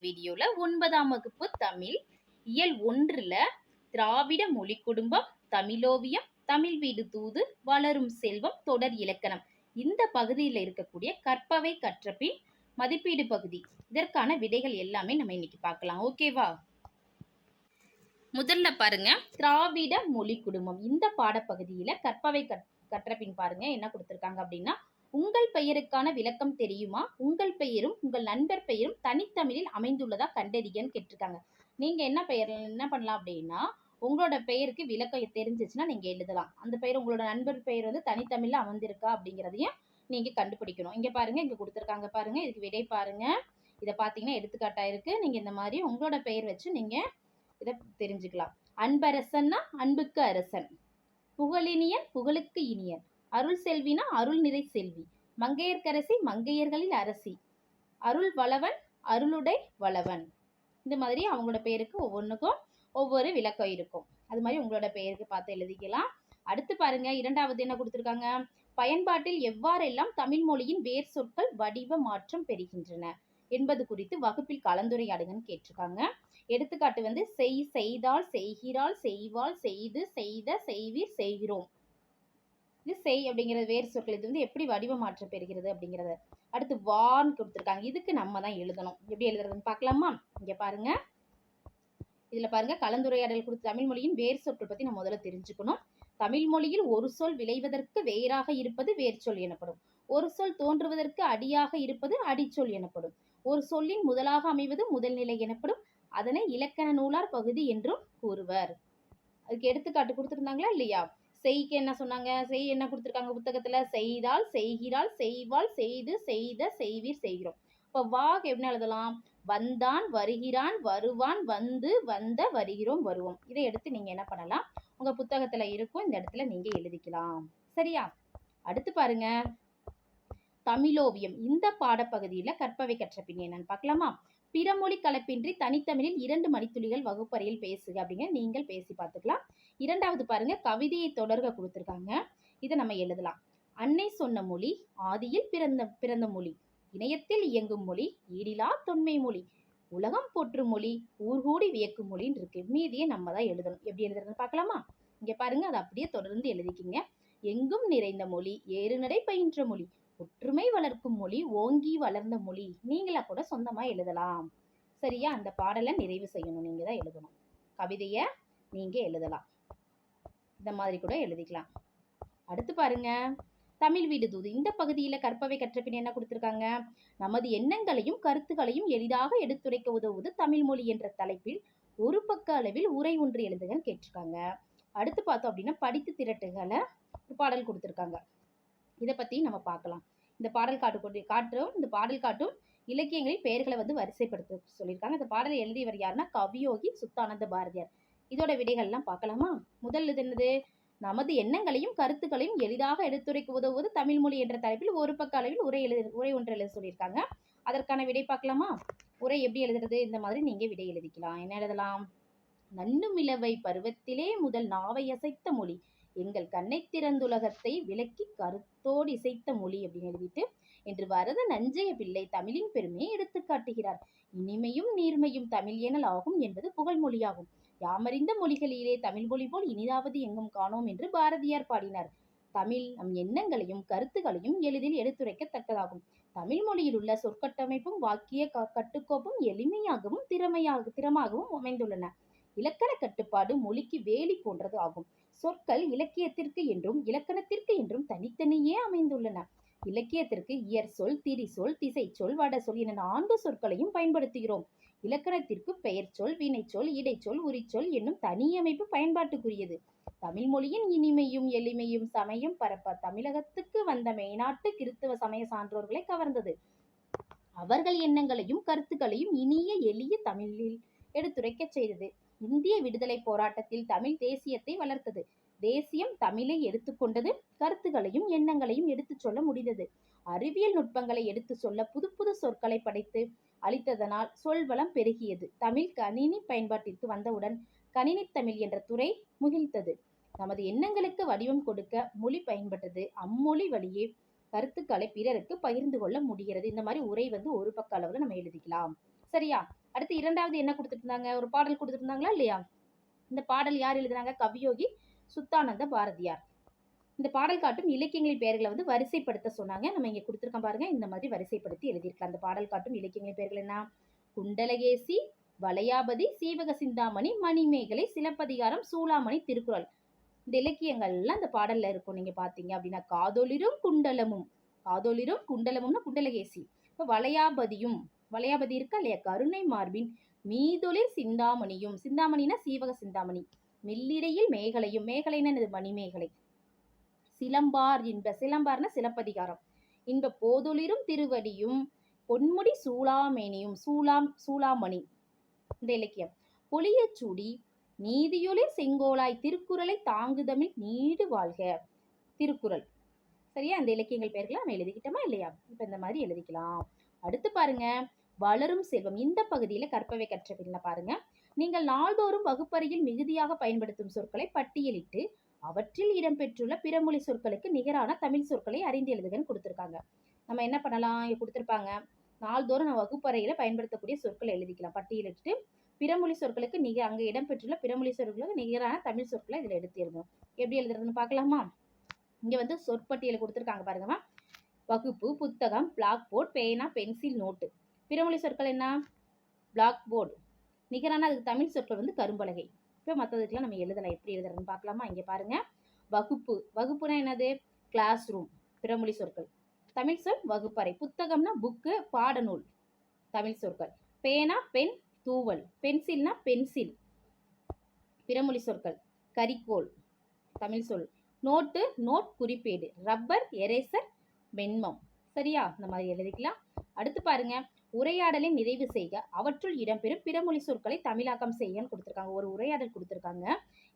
வீடியோல 9ஆம் வகுப்பு தமிழ் இயல் 1ல திராவிட மொழி குடும்பம், தமிழோவியம், தமிழ் வீடு தூது, வளரும் செல்வம், தொடர் இலக்கணம் இந்த பகுதியில் இருக்கக்கூடிய கற்பவை கற்றபின் மதிப்பீடு பகுதி. இதற்கான விடைகள் எல்லாமே நம்ம இன்னைக்கு பார்க்கலாம். ஓகேவா? முதல்ல பாருங்க, திராவிட மொழி குடும்பம் இந்த பாடப்பகுதியில கற்பவை கற்றபின் பாருங்க என்ன கொடுத்திருக்காங்க அப்படின்னா, உங்கள் பெயருக்கான விளக்கம் தெரியுமா? உங்கள் பெயரும் உங்கள் நண்பர் பெயரும் தனித்தமிழில் அமைந்துள்ளதா கண்டறியன்னு கேட்டிருக்காங்க. நீங்க என்ன பண்ணலாம் அப்படின்னா, உங்களோட பெயருக்கு விளக்கம் தெரிஞ்சிச்சுன்னா நீங்க எழுதலாம். அந்த பெயர் உங்களோட நண்பர் பெயர் வந்து தனித்தமிழ்ல அமர்ந்திருக்கா அப்படிங்கிறதையும் நீங்க கண்டுபிடிக்கணும். இங்க பாருங்க, இங்க கொடுத்துருக்காங்க பாருங்க, இதுக்கு விடை பாருங்க. இதை பார்த்தீங்கன்னா எடுத்துக்காட்டா இருக்கு. நீங்க இந்த மாதிரி உங்களோட பெயர் வச்சு நீங்க இதை தெரிஞ்சுக்கலாம். அன்பரசன்னா அன்புக்கு அரசன், புகழினியன் புகழுக்கு இனியன், அருள் செல்வினா அருள் நிறை செல்வி, மங்கையர்க்கரசி மங்கையர்களில் அரசி, அருள் வளவன் அருளுடை வளவன். இந்த மாதிரி அவங்களோட பெயருக்கு ஒவ்வொன்றுக்கும் ஒவ்வொரு விளக்கம் இருக்கும். அது மாதிரி உங்களோட பெயருக்கு பார்த்து எழுதிக்கலாம். அடுத்து பாருங்க, இரண்டாவது என்ன கொடுத்துருக்காங்க, பயன்பாட்டில் எவ்வாறெல்லாம் தமிழ் மொழியின் வேர் சொற்கள் வடிவ மாற்றம் பெறுகின்றன என்பது குறித்து வகுப்பில் கலந்துரையாடுங்கன்னு கேட்டிருக்காங்க. எடுத்துக்காட்டு வந்து செய், செய்தால், செய்கிறாள், செய்வாள், செய்து, செய்த, செய்வீர், செய்கிறோம். இது செய் அப்படிங்கிறது வேறு சொற்கள். இது வந்து எப்படி வடிவ மாற்றம் பெறுகிறது அப்படிங்கிறது. அடுத்து வான்னு கொடுத்துருக்காங்க. இதுக்கு நம்ம தான் எழுதணும். எப்படி எழுதுறதுன்னு பார்க்கலாமா? இங்க பாருங்க, இதுல பாருங்க, கலந்துரையாடல் கொடுத்து தமிழ் மொழியின் வேர் சொற்கள் பத்தி நம்ம முதல்ல தெரிஞ்சுக்கணும். தமிழ் மொழியில் ஒரு சொல் விளைவதற்கு வேறாக இருப்பது வேர்ச்சொல் எனப்படும். ஒரு சொல் தோன்றுவதற்கு அடியாக இருப்பது அடிச்சொல் எனப்படும். ஒரு சொல்லின் முதலாக அமைவது முதல்நிலை எனப்படும். அதனை இலக்கண நூலார் பகுதி என்றும் கூறுவர். அதுக்கு எடுத்துக்காட்டு கொடுத்துருந்தாங்களா இல்லையா? செய்க்கு என்ன சொன்னாங்க? செய் என்ன கொடுத்துருக்காங்க புத்தகத்துல? செய்தால், செய்கிறாள், செய்வாள், செய்து, செய்த, செய்வீர், செய்கிறோம். இப்போ வாக்கு என்ன எழுதலாம்? வந்தான், வருகிறான், வருவான், வந்து, வந்த, வருகிறோம், வருவோம். இதை எடுத்து நீங்க என்ன பண்ணலாம், உங்க புத்தகத்துல இருக்கும், இந்த இடத்துல நீங்க எழுதிக்கலாம். சரியா? அடுத்து பாருங்க, தமிழோவியம் இந்த பாடப்பகுதியில கற்பவை கற்றபின் என்னன்னு பார்க்கலாமா? பிறமொழி கலப்பின்றி தனித்தமிழில் 2 மணித்துளிகள் வகுப்பறையில் பேசுக அப்படிங்க நீங்கள் பேசி பார்த்துக்கலாம். இரண்டாவது பாருங்க, கவிதையை தொடர்க கொடுத்துருக்காங்க. இதை நம்ம எழுதலாம். அன்னை சொன்ன மொழி ஆதியில் பிறந்த மொழி, இணையத்தில் இயங்கும் மொழி, ஈடிலா தொன்மை மொழி, உலகம் போற்றும் மொழி, ஊர்கூடி வியக்கும் மொழின்னு இருக்கு. மீதியை நம்ம தான் எழுதணும். எப்படி எழுதுறதுன்னு பார்க்கலாமா? இங்க பாருங்க, அதை அப்படியே தொடர்ந்து எழுதிக்கிங்க. எங்கும் நிறைந்த மொழி, ஏறுநடை பயின்ற மொழி, ஒற்றுமை வளர்க்கும் மொழி, ஓங்கி வளர்ந்த மொழி. நீங்களா கூட சொந்தமா எழுதலாம். சரியா? அந்த பாடலை நிறைவு செய்யணும், நீங்க தான் எழுதணும். கவிதைய நீங்க எழுதலாம். இந்த மாதிரி கூட எழுதிக்கலாம். அடுத்து பாருங்க, தமிழ் வீடு தூது இந்த பகுதியில கற்பவை கற்றபின் என்ன கொடுத்திருக்காங்க? நமது எண்ணங்களையும் கருத்துக்களையும் எளிதாக எடுத்துரைக்க உதவுவது தமிழ் மொழி என்ற தலைப்பில் ஒரு பக்க அளவில் உரை ஒன்று எழுதுகன்னு கேட்டிருக்காங்க. அடுத்து பார்த்தோம் அப்படின்னா, படித்து திரட்டுகளை பாடல் கொடுத்திருக்காங்க. இதை பத்தி நம்ம பார்க்கலாம். இந்த பாடல் இந்த பாடல் காட்டும் இலக்கியங்களின் பெயர்களை வந்து வரிசைப்படுத்த சொல்லியிருக்காங்க. இந்த பாடலை எழுதியவர் யாருன்னா கவியோகி சுத்தானந்த பாரதியார். இதோட விடைகள்லாம் பார்க்கலாமா? முதல் இது என்னது? நமது எண்ணங்களையும் கருத்துக்களையும் எளிதாக எடுத்துரைக்க உதவுவது தமிழ் மொழி என்ற தலைப்பில் ஒரு பக்க அளவில் உரை ஒன்று எழுத சொல்லியிருக்காங்க. அதற்கான விடை பார்க்கலாமா? உரை எப்படி எழுதுறது? இந்த மாதிரி நீங்க விடை எழுதிக்கலாம். என்ன எழுதலாம்? நன்னும் இளவை பருவத்திலே முதல் நாவை அசைத்த மொழி, எங்கள் கண்ணை திறந்துலகத்தை விளக்கி கருத்தோடு இசைத்த மொழி அப்படின்னு எழுதிட்டு, என்று வரத நஞ்சைய பிள்ளை தமிழின் பெருமையை எடுத்து காட்டுகிறார். இனிமையும் நீர்மையும் தமிழ் எனல் ஆகும் என்பது புகழ் மொழியாகும். யாமறிந்த மொழிகளிலே தமிழ் மொழி போல் இனிதாவது எங்கும் காணோம் என்று பாரதியார் பாடினார். தமிழ் நம் எண்ணங்களையும் கருத்துக்களையும் எளிதில் எடுத்துரைக்கத்தக்கதாகும். தமிழ் மொழியில் உள்ள சொற்கட்டமைப்பும் வாக்கிய கட்டுக்கோப்பும் எளிமையாகவும் திறமாகவும் அமைந்துள்ளன. இலக்கண கட்டுப்பாடு மொழிக்கு வேலி போன்றது ஆகும். சொற்கள் இலக்கியத்திற்கு என்றும் இலக்கணத்திற்கு என்றும் தனித்தனியே அமைந்துள்ளன. இலக்கியத்திற்கு இயற் சொல், திரி சொல், திசை சொல், வட சொல் என 4 சொற்களையும் பயன்படுத்துகிறோம். இலக்கணத்திற்கு பெயர் சொல், வினைச்சொல், இடைச்சொல், உரிச்சொல் என்னும் தனியமைப்பு பயன்பாட்டுக்குரியது. தமிழ் மொழியின் இனிமையும் எளிமையும் சமயம் பரப்ப தமிழகத்துக்கு வந்த மேனாட்டு கிறிஸ்தவ சமய சான்றோர்களை கவர்ந்தது. அவர்கள் எண்ணங்களையும் கருத்துக்களையும் இனிய எளிய தமிழில் எடுத்துரைக்க செய்தது. இந்திய விடுதலை போராட்டத்தில் தமிழ் தேசியத்தை வளர்த்தது. தேசியம் தமிழை எடுத்துக்கொண்டது. கருத்துக்களையும் எண்ணங்களையும் எடுத்து சொல்ல முடிந்தது. அறிவியல் நுட்பங்களை எடுத்து சொல்ல புது புது சொற்களை படைத்து அளித்ததனால் சொல்வளம் பெருகியது. தமிழ் கணினி பயன்பாட்டிற்கு வந்தவுடன் கணினி தமிழ் என்ற துறை முகிழ்த்தது. நமது எண்ணங்களுக்கு வடிவம் கொடுக்க மொழி பயன்பட்டது. அம்மொழி வழியே கருத்துக்களை பிறருக்கு பகிர்ந்து கொள்ள முடிகிறது. இந்த மாதிரி உரை வந்து ஒரு பக்க அளவுல நம்ம எழுதிக்கலாம். சரியா? அடுத்து இரண்டாவது என்ன கொடுத்துருந்தாங்க, ஒரு பாடல் கொடுத்துருந்தாங்களா இல்லையா? இந்த பாடல் யார் எழுதுனாங்க? கவியோகி சுத்தானந்த பாரதியார். இந்த பாடல் காட்டும் இலக்கியங்களின் பெயர்களை வந்து வரிசைப்படுத்த சொன்னாங்க. நம்ம இங்க கொடுத்துருக்கோம் பாருங்க, இந்த மாதிரி வரிசைப்படுத்தி எழுதியிருக்கலாம். அந்த பாடல் காட்டும் இலக்கியங்களின் பெயர்கள் என்ன? குண்டலகேசி, வளையாபதி, சீவக சிந்தாமணி, மணிமேகலை, சிலப்பதிகாரம், சூளாமணி, திருக்குறள். இந்த இலக்கியங்கள்லாம் இந்த பாடல்ல இருக்கும். நீங்க பாத்தீங்க அப்படின்னா காதொளிரும் குண்டலமும், காதொளிரும் குண்டலமும்னா குண்டலகேசி. இப்போ வளையாபதியும், வளையாபதி இருக்கா இல்லையா, கருணை மார்பின் மீதொளிர் சிந்தாமணியும், சிந்தாமணினா சீவக சிந்தாமணி, மெல்லிடையில் மேகலையும், மேகலைன்னா என்னது, மணிமேகலை. சிலம்பார் இன்ப, சிலம்பார்னா சிலப்பதிகாரம், இன்ப போதொளிரும் திருவடியும், பொன்முடி சூளாமேனியும், சூளாமணி இந்த இலக்கியம். பொலியச்சூடி நீதியொளிர் செங்கோலாய், திருக்குறளை தாங்குதமிழ் நீடு வாழ்க, திருக்குறள். சரியா? அந்த இலக்கியங்கள் பெயர்களை நம்ம எழுதிக்கிட்டோமா இல்லையா? இப்ப இந்த மாதிரி எழுதிக்கலாம். அடுத்து பாருங்க, வளரும் செல்வம். இந்த பகுதியில கற்பவை கற்றபின்ல பாருங்க, நீங்கள் நாள்தோறும் வகுப்பறையில் மிகுதியாக பயன்படுத்தும் சொற்களை பட்டியலிட்டு அவற்றில் இடம்பெற்றுள்ள பிறமொழி சொற்களுக்கு நிகரான தமிழ் சொற்களை அறிந்து எழுதுகன்னு கொடுத்துருக்காங்க. நம்ம என்ன பண்ணலாம், இங்க கொடுத்துருப்பாங்க, நாள்தோறும் நம்ம வகுப்பறையில பயன்படுத்தக்கூடிய சொற்களை எழுதிக்கலாம். பட்டியலிட்டு பிறமொழி சொற்களுக்கு அங்க இடம்பெற்றுள்ள பிறமொழி சொற்களுக்கு நிகரான தமிழ் சொற்களை இதுல எடுத்து எழுதணும். எப்படி எழுதுறதுன்னு பார்க்கலாமா? இங்க வந்து சொற்பட்டியலை கொடுத்துருக்காங்க பாருங்கம்மா. வகுப்பு, புத்தகம், பிளாக் போர்டு, பேனா, பென்சில், நோட்டு. பிறமொழி சொற்கள் என்ன? Black board. நிகரான அதுக்கு தமிழ் சொற்கள் வந்து கரும்பலகை. இப்போ மற்றதுக்கெல்லாம் நம்ம எழுதலாம். எப்படி எழுதுறதுன்னு பார்க்கலாமா? இங்கே பாருங்க, வகுப்பு, வகுப்புனா என்னது? Class room. பிறமொழி சொற்கள். தமிழ் சொல் வகுப்பறை. புத்தகம்னா புக்கு, பாடநூல். தமிழ் சொற்கள். பேனா, பென், தூவல். பென்சில்னா பென்சில். பிறமொழி சொற்கள். கரிக்கோல். தமிழ் சொல். நோட்டு, நோட், குறிப்பேடு. ரப்பர், எரேசர், வெண்மம். சரியா? இந்த மாதிரி எழுதிக்கலாம். அடுத்து பாருங்க, உரையாடலை நிறைவு செய்க, அவற்றுள் இடம்பெறும் பிறமொழி சொற்களை தமிழாக்கம் செய்யன்னு கொடுத்துருக்காங்க. ஒரு உரையாடல் கொடுத்துருக்காங்க,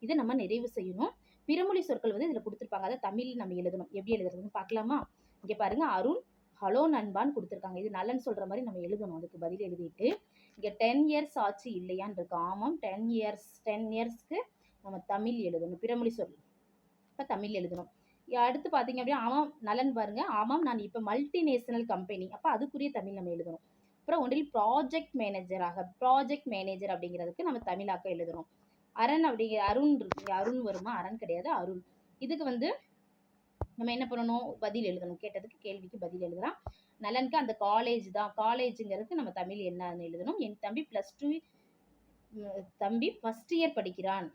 இதை நம்ம நிறைவு செய்யணும். பிறமொழி சொற்கள் வந்து இதில் கொடுத்துருப்பாங்க, அதை தமிழ் நம்ம எழுதணும். எப்படி எழுதுறதுன்னு பார்க்கலாமா? இங்கே பாருங்க, அருண் ஹலோ நண்பான்னு கொடுத்துருக்காங்க. இது நல்லன்னு சொல்ற மாதிரி நம்ம எழுதணும். அதுக்கு பதில் எழுதிட்டு இங்கே 10 இயர்ஸ் ஆச்சு இல்லையான்னு இருக்கு. ஆமாம், 10 இயர்ஸ்க்கு நம்ம தமிழ் எழுதணும். பிறமொழி சொல் இப்போ தமிழ் எழுதணும். அடுத்து பார்த்தீங்க அப்படின்னா, ஆமாம் நலன் பாருங்க, ஆமாம் நான் இப்போ மல்டிநேஷனல் கம்பெனி, அப்போ அதுக்குரிய தமிழ் நம்ம எழுதணும். அப்புறம் ஒன்றில் ப்ராஜெக்ட் மேனேஜராக, ப்ராஜெக்ட் மேனேஜர் அப்படிங்கிறதுக்கு நம்ம தமிழாக்க எழுதணும். அரண் அப்படிங்கிற அருண் இருக்கு, அருண் வருமா? அரண் கிடையாது, அருள். இதுக்கு வந்து நம்ம என்ன பண்ணணும்? பதில் எழுதணும். கேட்டதுக்கு கேள்விக்கு பதில் எழுதலாம். நலனுக்கு அந்த காலேஜ் தான், காலேஜுங்கிறதுக்கு நம்ம தமிழ் என்னன்னு எழுதணும். என் தம்பி +2, தம்பி ஃபர்ஸ்ட் இயர் படிக்கிறான்.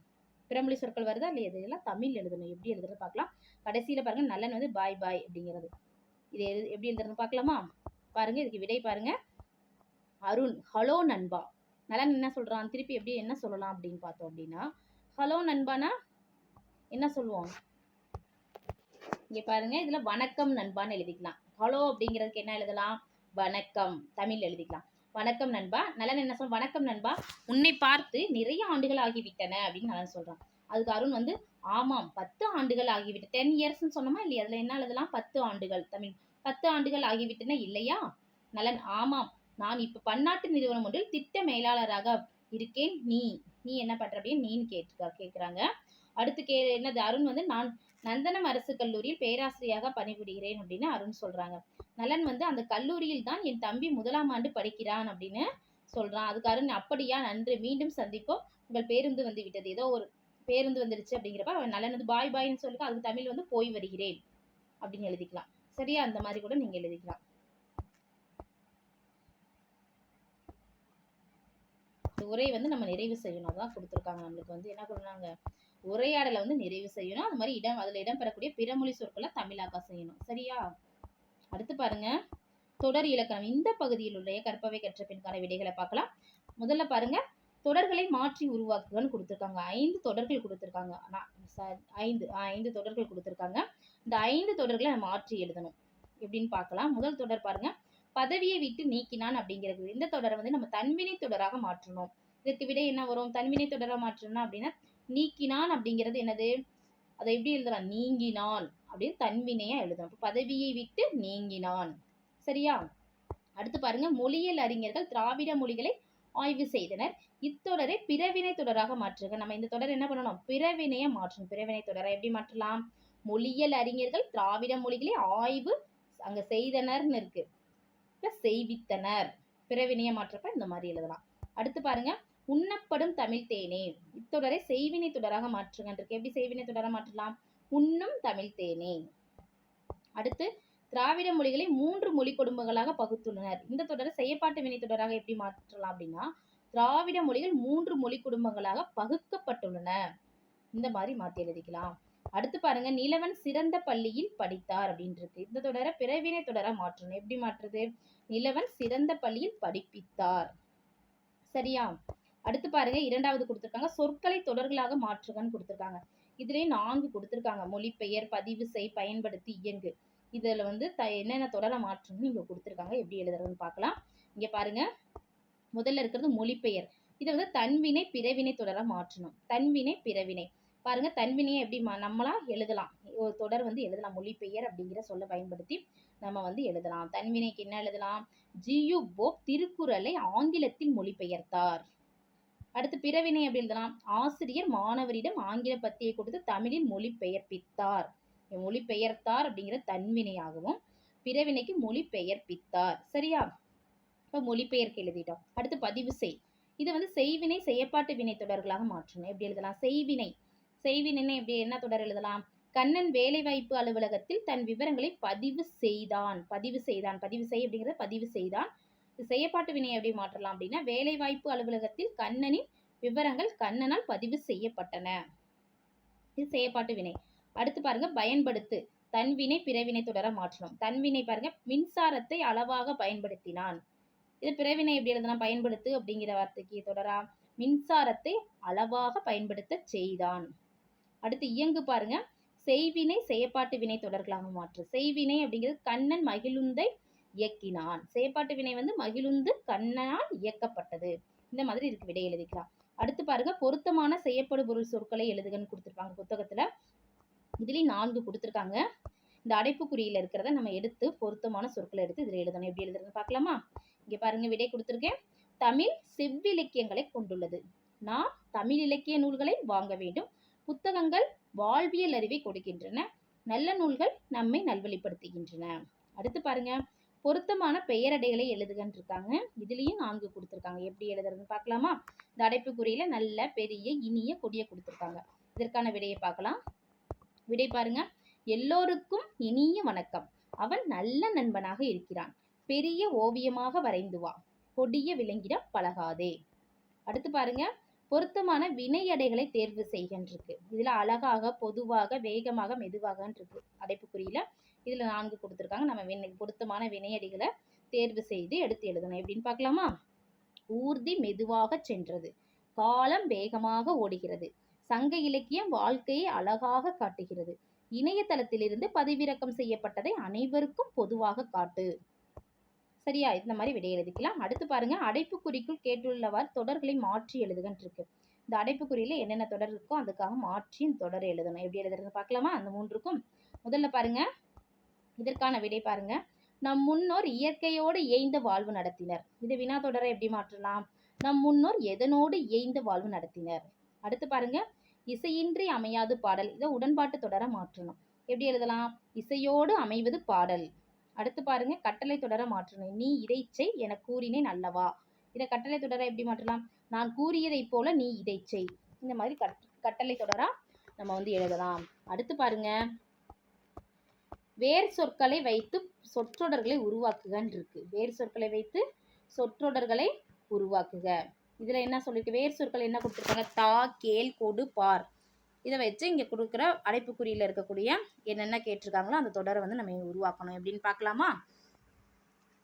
பிறமொழி சொற்கள் வருதா இல்லையா? இதெல்லாம் தமிழ் எழுதணும். எப்படி எழுதுறது பார்க்கலாம். கடைசியில் பாருங்க, நலன் வந்து பாய் பாய் அப்படிங்கிறது. இது எப்படி எழுதுறது பார்க்கலாமா? பாருங்க, இதுக்கு விடை பாருங்க. அருண் ஹலோ நண்பா. நலன் என்ன சொல்றான்? திருப்பி எப்படி என்ன சொல்லலாம் அப்படின்னு பார்த்தோம் அப்படின்னா, ஹலோ நண்பானா என்ன சொல்லுவோம்? இங்க பாருங்க, இதுல வணக்கம் நண்பான்னு எழுதிக்கலாம். ஹலோ அப்படிங்கிறதுக்கு என்ன எழுதலாம்? வணக்கம். தமிழ் எழுதிக்கலாம். வணக்கம் நண்பா. நலன் என்ன சொல்ற? வணக்கம் நண்பா, உன்னை பார்த்து நிறைய ஆண்டுகள் ஆகிவிட்டன அப்படின்னு நலன் சொல்றான். அதுக்கு அருண் வந்து ஆமாம் 10 ஆண்டுகள் ஆகிவிட்டு, 10 இயர்ஸ்ன்னு சொன்னோமா இல்லையா? அதுல என்ன எழுதலாம்? 10 ஆண்டுகள். தமிழ் 10 ஆண்டுகள் ஆகிவிட்டன இல்லையா? நலன் ஆமாம், நான் இப்ப பன்னாட்டு நிறுவனம் ஒன்றில் திட்ட மேலாளராக இருக்கேன். நீ என்ன பண்ற அப்படின்னு நீன்னு கேட்கிறாங்க. அடுத்து என்னது? அருண் வந்து நான் நந்தனம் அரசு கல்லூரியில் பேராசிரியராக பணிபுரிகிறேன் அப்படின்னு அருண் சொல்றாங்க. நலன் வந்து அந்த கல்லூரியில் தான் என் தம்பி 1ஆம் ஆண்டு படிக்கிறான் அப்படின்னு சொல்றான். அதுக்கு அருண் அப்படியா, நன்று, மீண்டும் சந்திப்போம், உங்கள் பேருந்து வந்து விட்டது, ஏதோ ஒரு பேருந்து வந்துருச்சு அப்படிங்கிறப்ப அவன் நலன் வந்து பாய் பாய்ன்னு சொல்லிட்டு அதுக்கு தமிழ் வந்து போய் வருகிறேன் அப்படின்னு எழுதிக்கலாம். சரியா? அந்த மாதிரி கூட நீங்க எழுதிக்கலாம். உரை வந்து நம்ம நிறைவு செய்யணும். அதான் கொடுத்துருக்காங்க நம்மளுக்கு வந்து என்ன பண்ணுறாங்க, உரையாடலை வந்து நிறைவு செய்யணும். அது மாதிரி அதில் இடம்பெறக்கூடிய பிறமொழி சொற்களை தமிழாக்க செய்யணும். சரியா? அடுத்து பாருங்க, தொடர் இலக்கணம். இந்த பகுதியில் உள்ள கற்பவை கற்ற பின்கான விடைகளை பார்க்கலாம். முதல்ல பாருங்க, தொடர்களை மாற்றி உருவாக்குகன்னு கொடுத்துருக்காங்க. 5 தொடர்கள் கொடுத்துருக்காங்க. 5 தொடர்கள் கொடுத்துருக்காங்க. இந்த 5 தொடர்களை நம்ம மாற்றி எழுதணும். எப்படின்னு பார்க்கலாம். முதல் தொடர் பாருங்க, பதவியை விட்டு நீக்கினான் அப்படிங்கிறது. இந்த தொடரை வந்து நம்ம தன்வினை தொடராக மாற்றணும். இதற்கு விட என்ன வரும்? தன்வினை தொடராக மாற்றணும் அப்படின்னா, நீக்கினான் அப்படிங்கிறது என்னது? அதை எப்படி எழுதலாம்? நீங்கினான் அப்படின்னு தன்வினையா எழுதணும். பதவியை விட்டு நீங்கினான். சரியா? அடுத்து பாருங்க, மொழியியல் அறிஞர்கள் திராவிட மொழிகளை ஆய்வு செய்தனர். இத்தொடரை பிறவினை தொடராக மாற்றுக. நம்ம இந்த தொடர் என்ன பண்ணணும்? பிறவினையை மாற்றணும். பிறவினை தொடரை எப்படி மாற்றலாம்? மொழியியல் அறிஞர்கள் திராவிட மொழிகளை ஆய்வு அங்க செய்தனர்னு இருக்கு, செய்வித்தனர். பிறவினையை மாற்றப்ப இந்த மாதிரி எழுதலாம். அடுத்து பாருங்க, உண்ணப்படும் தமிழ் தேனே. இத்தொடரை செய்வினை தொடராக மாற்றுங்க இருக்கு. எப்படி செய்வினை தொடராக மாற்றலாம்? உண்ணும் தமிழ் தேனே. அடுத்து, திராவிட மொழிகளை 3 மொழி குடும்பங்களாக பகுத்துள்ளனர். இந்த தொடரை செயற்பாட்டு வினை தொடராக எப்படி மாற்றலாம் அப்படின்னா, திராவிட மொழிகள் 3 மொழி குடும்பங்களாக பகுக்கப்பட்டுள்ளன. இந்த மாதிரி மாற்றி எழுதிக்கலாம். அடுத்து பாருங்க, நிலவன் சிறந்த பள்ளியில் படித்தார் அப்படின்னு இருக்கு. இந்த தொடரை பிறவினை தொடரா மாற்றணும். எப்படி மாற்றுறது? நிலவன் சிறந்த பள்ளியில் படிப்பித்தார். சரியா? அடுத்து பாருங்க, இரண்டாவது கொடுத்திருக்காங்க, சொற்களை தொடர்களாக மாற்றுகன்னு கொடுத்திருக்காங்க. இதுலயே 4 கொடுத்திருக்காங்க. மொழிபெயர், பதிவு செய், பயன்படுத்தி, இயங்கு. இதுல வந்து என்னென்ன தொடரை மாற்றணும்னு இங்க கொடுத்திருக்காங்க. எப்படி எழுதுறதுன்னு பார்க்கலாம். இங்க பாருங்க, முதல்ல இருக்கிறது மொழிபெயர். இதை வந்து தன்வினை பிறவினை தொடரா மாற்றணும். தன்வினை பிறவினை. பாருங்க, தன்வினையை எப்படி நம்மளா எழுதலாம். ஒரு தொடர் வந்து எழுதலாம். மொழிபெயர் அப்படிங்கிற சொல்ல பயன்படுத்தி நம்ம வந்து எழுதலாம். தன்வினைக்கு என்ன எழுதலாம்? ஜியு போப் திருக்குறளை ஆங்கிலத்தில் மொழிபெயர்த்தார். அடுத்து பிறவினை எப்படி எழுதலாம்? ஆசிரியர் மாணவரிடம் ஆங்கில பத்தியை கொடுத்து தமிழில் மொழிபெயர்ப்பித்தார். மொழிபெயர்த்தார் அப்படிங்கிற தன்வினையாகவும், பிறவினைக்கு மொழிபெயர்ப்பித்தார். சரியா? இப்போ மொழிபெயர்க்கு எழுதிட்டோம். அடுத்து பதிவு செய். இதை வந்து செய்வினை செயற்பாட்டு வினை தொடர்களாக மாற்றணும். எப்படி எழுதலாம்? செய்வினை. செய்வினை எப்படி என்ன தொடர் எழுதலாம்? கண்ணன் வேலைவாய்ப்பு அலுவலகத்தில் தன் விவரங்களை பதிவு செய்தான். பதிவு செய்தான். பதிவு செய் அப்படிங்கிறத பதிவு செய்தான். செயற்பாட்டு வினை எப்படி மாற்றலாம் அப்படின்னா, வேலைவாய்ப்பு அலுவலகத்தில் கண்ணனின் விவரங்கள் கண்ணனால் பதிவு செய்யப்பட்டன. இது செயற்பாட்டு வினை. அடுத்து பாருங்க, பயன்படுத்து. தன்வினை பிறவினை தொடர மாற்றணும். தன்வினை பாருங்க, மின்சாரத்தை அளவாக பயன்படுத்தினான். இது பிறவினை எப்படி எழுதலாம்? பயன்படுத்து அப்படிங்கிற வார்த்தைக்கு தொடரா மின்சாரத்தை அளவாக பயன்படுத்த செய்தான். அடுத்து இயங்கு பாருங்க, செய்வினை செயற்பாட்டு வினை தொடர்களாக மாற்று. செய்வினை அப்படிங்கிறது கண்ணன் மகிழுந்தை இயக்கினான். செயற்பாட்டு வினை வந்து மகிழுந்து கண்ணனால் இயக்கப்பட்டது. இந்த மாதிரி இருக்கு. விடை எழுதிக்கலாம். அடுத்து பாருங்க, பொருத்தமான செய்யப்படுபொருள் சொற்களை எழுதுகன்னு கொடுத்துருப்பாங்க புத்தகத்துல. இதுலயும் 4 கொடுத்துருக்காங்க. இந்த அடைப்புக்குறியில இருக்கிறத நம்ம எடுத்து பொருத்தமான சொற்களை எடுத்து இதுல எழுதணும். எப்படி எழுதுறதுன்னு பார்க்கலாமா? இங்க பாருங்க, விடை கொடுத்துருக்கேன். தமிழ் செவ்விலக்கியங்களை கொண்டுள்ளது. நாம் தமிழ் இலக்கிய நூல்களை வாங்க வேண்டும். புத்தகங்கள் வாழ்வியல் அறிவை கொடுக்கின்றன. நல்ல நூல்கள் நம்மை நல்வழிப்படுத்துகின்றன. அடுத்து பாருங்க, பொருத்தமான பெயரடைகளை எழுதுகன்னு இருக்காங்க. இதுலயும் 4 கொடுத்துருக்காங்க. எப்படி எழுதுறதுன்னு பார்க்கலாமா? இந்த அடைப்புக்குறியில நல்ல, பெரிய, இனிய, கொடிய கொடுத்துருக்காங்க. இதற்கான விடையை பார்க்கலாம். விடை பாருங்க, எல்லோருக்கும் இனிய வணக்கம். அவன் நல்ல நண்பனாக இருக்கிறான். பெரிய ஓவியமாக வரைந்து வா. கொடிய விலங்கிடம் பழகாதே. அடுத்து பாருங்க, பொருத்தமான வினையடைகளை தேர்வு செய்கின்றிருக்கு. இதுல அழகாக, பொதுவாக, வேகமாக, மெதுவாக இருக்கு அடைப்புக்குறியில. இதுல 4 கொடுத்துருக்காங்க. நம்ம பொருத்தமான வினையடிகளை தேர்வு செய்து எடுத்து எழுதணும். எப்படின்னு பார்க்கலாமா? ஊர்தி மெதுவாக சென்றது. காலம் வேகமாக ஓடுகிறது. சங்க இலக்கியம் வாழ்க்கையை அழகாக காட்டுகிறது. இணையதளத்திலிருந்து பதிவிறக்கம் செய்யப்பட்டதை அனைவருக்கும் பொதுவாக காட்டு. சரியா? இந்த மாதிரி விடை எழுதிக்கலாம். அடுத்து பாருங்க, அடைப்புக்குறிக்குள் கேட்டுள்ளவாறு தொடர்களை மாற்றி எழுதுகன்னு இருக்கு. இந்த அடைப்புக்குறியில என்னென்ன தொடர் இருக்கோ அதுக்காக மாற்றி இந்த தொடரை எழுதணும். எப்படி எழுதுறதுன்னு பார்க்கலாமா? அந்த 3க்கும் முதல்ல பாருங்க, இதற்கான விடை பாருங்க. நம் முன்னோர் இயற்கையோடு இயைந்த வாழ்வு நடத்தினர். இது வினா தொடரை எப்படி மாற்றலாம்? நம் முன்னோர் எதனோடு இயைந்த வாழ்வு நடத்தினர். அடுத்து பாருங்க, இசையின்றி அமையாது பாடல். இதை உடன்பாட்டு தொடரை மாற்றணும். எப்படி எழுதலாம்? இசையோடு அமைவது பாடல். அடுத்து பாருங்க, கட்டளை தொடர மாற்றணும். நீ இதை செய் என கூறினேன் அல்லவா. இதை கட்டளை தொடர எப்படி மாற்றலாம்? நான் கூறியதை போல நீ இதை செய். இந்த மாதிரி கட்டளை தொடரா நம்ம வந்து எழுதலாம். அடுத்து பாருங்க, வேர் சொற்களை வைத்து சொற்றொடர்களை உருவாக்குகன்னு இருக்கு. வேர் சொற்களை வைத்து சொற்றொடர்களை உருவாக்குக. இதுல என்ன சொல்லிருக்கு? வேர் சொற்கள் என்ன கொடுத்துருக்காங்க? தா, கேள், கொடு, பார். இதை வச்சு இங்கே கொடுக்குற அடைப்புக்குறியில் இருக்கக்கூடிய என்னென்ன கேட்டிருக்காங்களோ அந்த தொடரை வந்து நம்ம உருவாக்கணும். எப்படின்னு பார்க்கலாமா?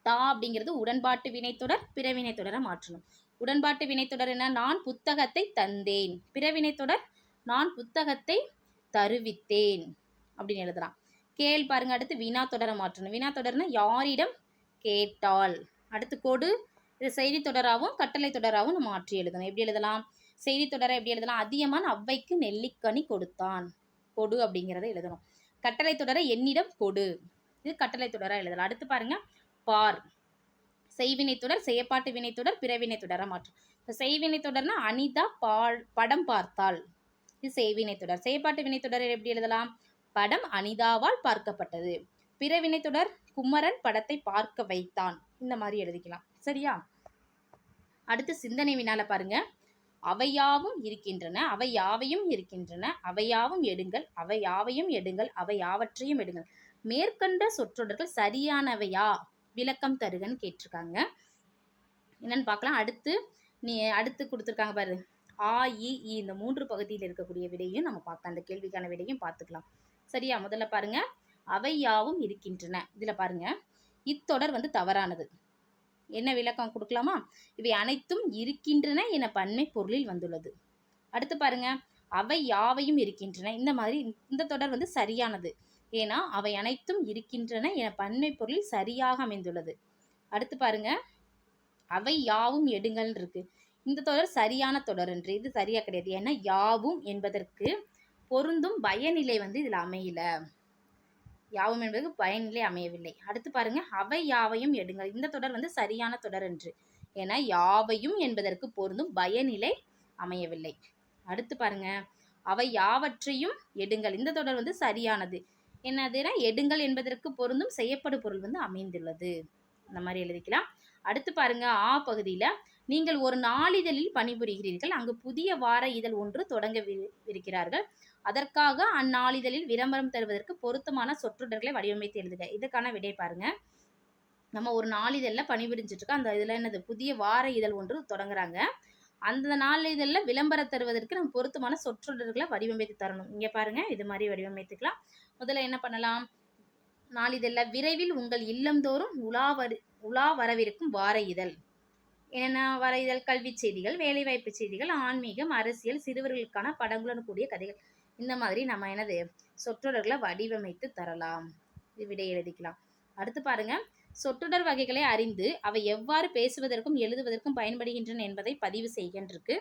தா அப்படிங்கிறது உடன்பாட்டு வினைத்தொடர், பிறவினை தொடரை மாற்றணும். உடன்பாட்டு வினைத்தொடர் என்ன? நான் புத்தகத்தை தந்தேன். பிறவினை தொடர் நான் புத்தகத்தை தருவித்தேன் அப்படின்னு எழுதலாம். கேள் பாருங்க, அடுத்து வினா தொடரை மாற்றணும். வினா தொடர்னா யாரிடம் கேட்டால். அடுத்து கொடு, இது செய்தி தொடராகவும் கட்டளை தொடராகவும் நம்ம மாற்றி எழுதணும். எப்படி எழுதலாம்? செய்தி தொடரை எப்படி எழுதலாம்? அதியமான் அவ்வைக்கு நெல்லிக்கனி கொடுத்தான். கொடு அப்படிங்கிறத எழுதணும். கட்டளை தொடரை என்னிடம் கொடு. இது கட்டளை தொடரா எழுதலாம். அடுத்து பாருங்க, பார். செய்வினை தொடர், செயற்பாட்டு வினைத்தொடர், பிறவினை தொடரா மாற்றும். இப்போ செய்வினை தொடர்னா அனிதா படம் பார்த்தாள். இது செய்வினை தொடர். செயற்பாட்டு வினைத்தொடரை எப்படி எழுதலாம்? படம் அனிதாவால் பார்க்கப்பட்டது. பிறவினை தொடர் குமரன் படத்தை பார்க்க வைத்தான். இந்த மாதிரி எழுதிக்கலாம். சரியா? அடுத்து சிந்தனை வினால பாருங்க. அவையாவும் இருக்கின்றன, அவை யாவையும் இருக்கின்றன, அவையாவும் எடுங்கள், அவை யாவையும் எடுங்கள், அவை யாவற்றையும் எடுங்கள். மேற்கண்ட சொற்றொடர்கள் சரியானவையா? விளக்கம் தருகன்னு கேட்டிருக்காங்க. என்னன்னு பார்க்கலாம். அடுத்து கொடுத்துருக்காங்க பாரு. ஆ இ ஈ இந்த 3 பகுதியில் இருக்கக்கூடிய விடையும் நம்ம பார்க்கலாம். அந்த கேள்விக்கான விடையும் பார்த்துக்கலாம். சரியா? முதல்ல பாருங்க, அவை யாவும் இருக்கின்றன. இதுல பாருங்க, இத்தொடர் தவறானது. என்ன விளக்கம் கொடுக்கலாமா? இவை அனைத்தும் இருக்கின்றன என பன்மை பொருளில் வந்துள்ளது. அடுத்து பாருங்க, அவை யாவையும் இருக்கின்றன. இந்த மாதிரி இந்த தொடர் சரியானது. ஏன்னா அவை அனைத்தும் இருக்கின்றன என பன்மை பொருளில் சரியாக அமைந்துள்ளது. அடுத்து பாருங்க, அவை யாவும் எடுங்கள் இருக்கு. இந்த தொடர் சரியான தொடர் என்று. இது சரியா கிடையாது. ஏன்னா யாவும் என்பதற்கு பொருந்தும் பயனிலை இதுல அமையல. யாவும் என்பதற்கு பயனிலை அமையவில்லை. அடுத்து பாருங்க, அவை யாவையும் எடுங்கள். இந்த தொடர் சரியான தொடர் என்று. ஏன்னா யாவையும் என்பதற்கு பொருந்தும் பயனிலை அமையவில்லை. அடுத்து பாருங்க, அவை யாவற்றையும் எடுங்கள். இந்த தொடர் சரியானது. என்னதுன்னா எடுங்கள் என்பதற்கு பொருந்தும் செய்யப்படு பொருள் அமைந்துள்ளது. இந்த மாதிரி எழுதிக்கலாம். அடுத்து பாருங்க, ஆ பகுதியில நீங்கள் ஒரு நாளிதழில் பணிபுரிகிறீர்கள். அங்கு புதிய வார இதழ் ஒன்று தொடங்க இருக்கிறார்கள். அதற்காக அந்நாளிதழில் விளம்பரம் தருவதற்கு பொருத்தமான சொற்றொடர்களை வடிவமைத்து எழுதுக. இதுக்கான விடை பாருங்க. நம்ம ஒரு நாளிதழில் பணிபுரிஞ்சிட்டு இருக்கோம். அந்த இதில் என்னது, புதிய வார இதழ் ஒன்று தொடங்குறாங்க. அந்த நாளிதழில் விளம்பரம் தருவதற்கு நம்ம பொருத்தமான சொற்றொடர்களை வடிவமைத்து தரணும். இங்கே பாருங்க, இது மாதிரி வடிவமைத்துக்கலாம். முதல்ல என்ன பண்ணலாம்? நாளிதழில் விரைவில் உங்கள் இல்லந்தோறும் உலா வரவிருக்கும் வார இதழ். என்ன வார இதழ்? கல்வி செய்திகள், வேலைவாய்ப்பு செய்திகள், ஆன்மீகம், அரசியல், சிறுவர்களுக்கான படங்களுடன் கூடிய கதைகள். இந்த மாதிரி நம்ம என்னது சொற்றொடர்களை வடிவமைத்து தரலாம். இது விடை எழுதிக்கலாம். அடுத்து பாருங்க, சொற்றொடர் வகைகளை அறிந்து அவை எவ்வாறு பேசுவதற்கும் எழுதுவதற்கும் பயன்படுகின்றன என்பதை பதிவு செய்கின்றிருக்கு.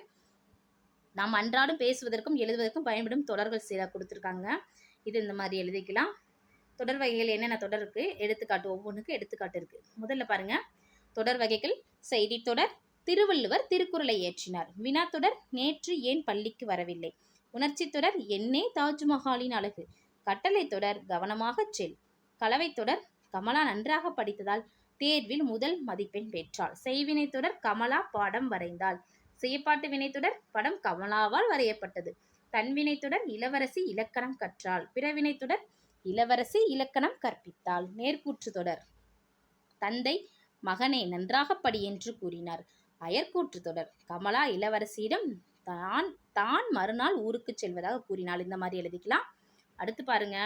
நாம் அன்றாடம் பேசுவதற்கும் எழுதுவதற்கும் பயன்படும் தொடர்கள் சில கொடுத்துருக்காங்க. இது இந்த மாதிரி எழுதிக்கலாம். தொடர் வகைகள் என்னென்ன தொடர் இருக்கு, எடுத்துக்காட்டு, ஒவ்வொன்றுக்கு எடுத்துக்காட்டு இருக்கு. முதல்ல பாருங்க, தொடர் வகைகள்: செய்தி தொடர், திருவள்ளுவர் திருக்குறளை ஏற்றினார். வினாத்தொடர், நேற்று ஏன் பள்ளிக்கு வரவில்லை. உணர்ச்சி தொடர், என்னே தாஜ்மஹாலின் அழகு. கட்டளை தொடர், கவனமாக செல். கலவை தொடர், கமலா நன்றாக படித்ததால் தேர்வில் முதல் மதிப்பெண் பெற்றாள். செய்வினை தொடர், கமலா பாடம் வரைந்தாள். செய்யப்பாட்டு வினைத்தொடர், படம் கமலாவால் வரையப்பட்டது. தன்வினை தொடர், இளவரசி இலக்கணம் கற்றாள். பிறவினை தொடர், இளவரசி இலக்கணம் கற்பித்தாள். நேர்கூற்று தொடர், தந்தை மகனே நன்றாக படி என்று கூறினார். அயற்கூற்று தொடர், கமலா இளவரசியிடம் தான் மறுநாள் ஊருக்கு செல்வதாக கூறினாள். இந்த மாதிரி எழுதிக்கலாம். அடுத்து பாருங்க,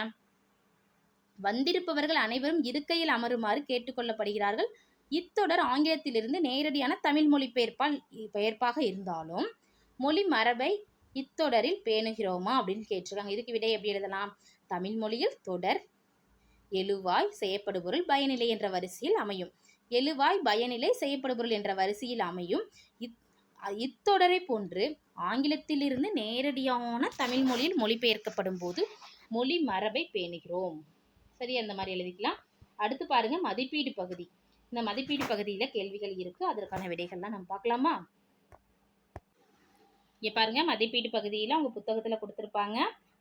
வந்திருப்பவர்கள் அனைவரும் இருக்கையில் அமருமாறு கேட்டுக்கொள்ளப்படுகிறார்கள். இத்தொடர் ஆங்கிலத்திலிருந்து நேரடியான தமிழ் மொழி பெயர்ப்பாக இருந்தாலும் மொழி மரபை இத்தொடரில் பேணுகிறோமா அப்படின்னு கேட்டிருக்காங்க. இதுக்கு விடை எப்படி எழுதலாம்? தமிழ் மொழியில் தொடர் எழுவாய் செய்யப்படுபொருள் பயனிலை என்ற வரிசையில் அமையும். எழுவாய் பயனிலை செய்யப்படுபொருள் என்ற வரிசையில் அமையும். இத்தொடரை போன்று ஆங்கிலத்திலிருந்து நேரடியான தமிழ் மொழியில் மொழிபெயர்க்கப்படும் போது மொழி மரபை பேணுகிறோம். சரி, அந்த மாதிரி எழுதிக்கலாம். அடுத்து பாருங்க, மதிப்பீடு பகுதி. இந்த மதிப்பீடு பகுதியில கேள்விகள் இருக்கு. அதற்கான விடைகள்லாம் நம்ம பார்க்கலாமா? இங்க பாருங்க, மதிப்பீடு பகுதியில உங்க புத்தகத்துல கொடுத்திருப்பாங்க.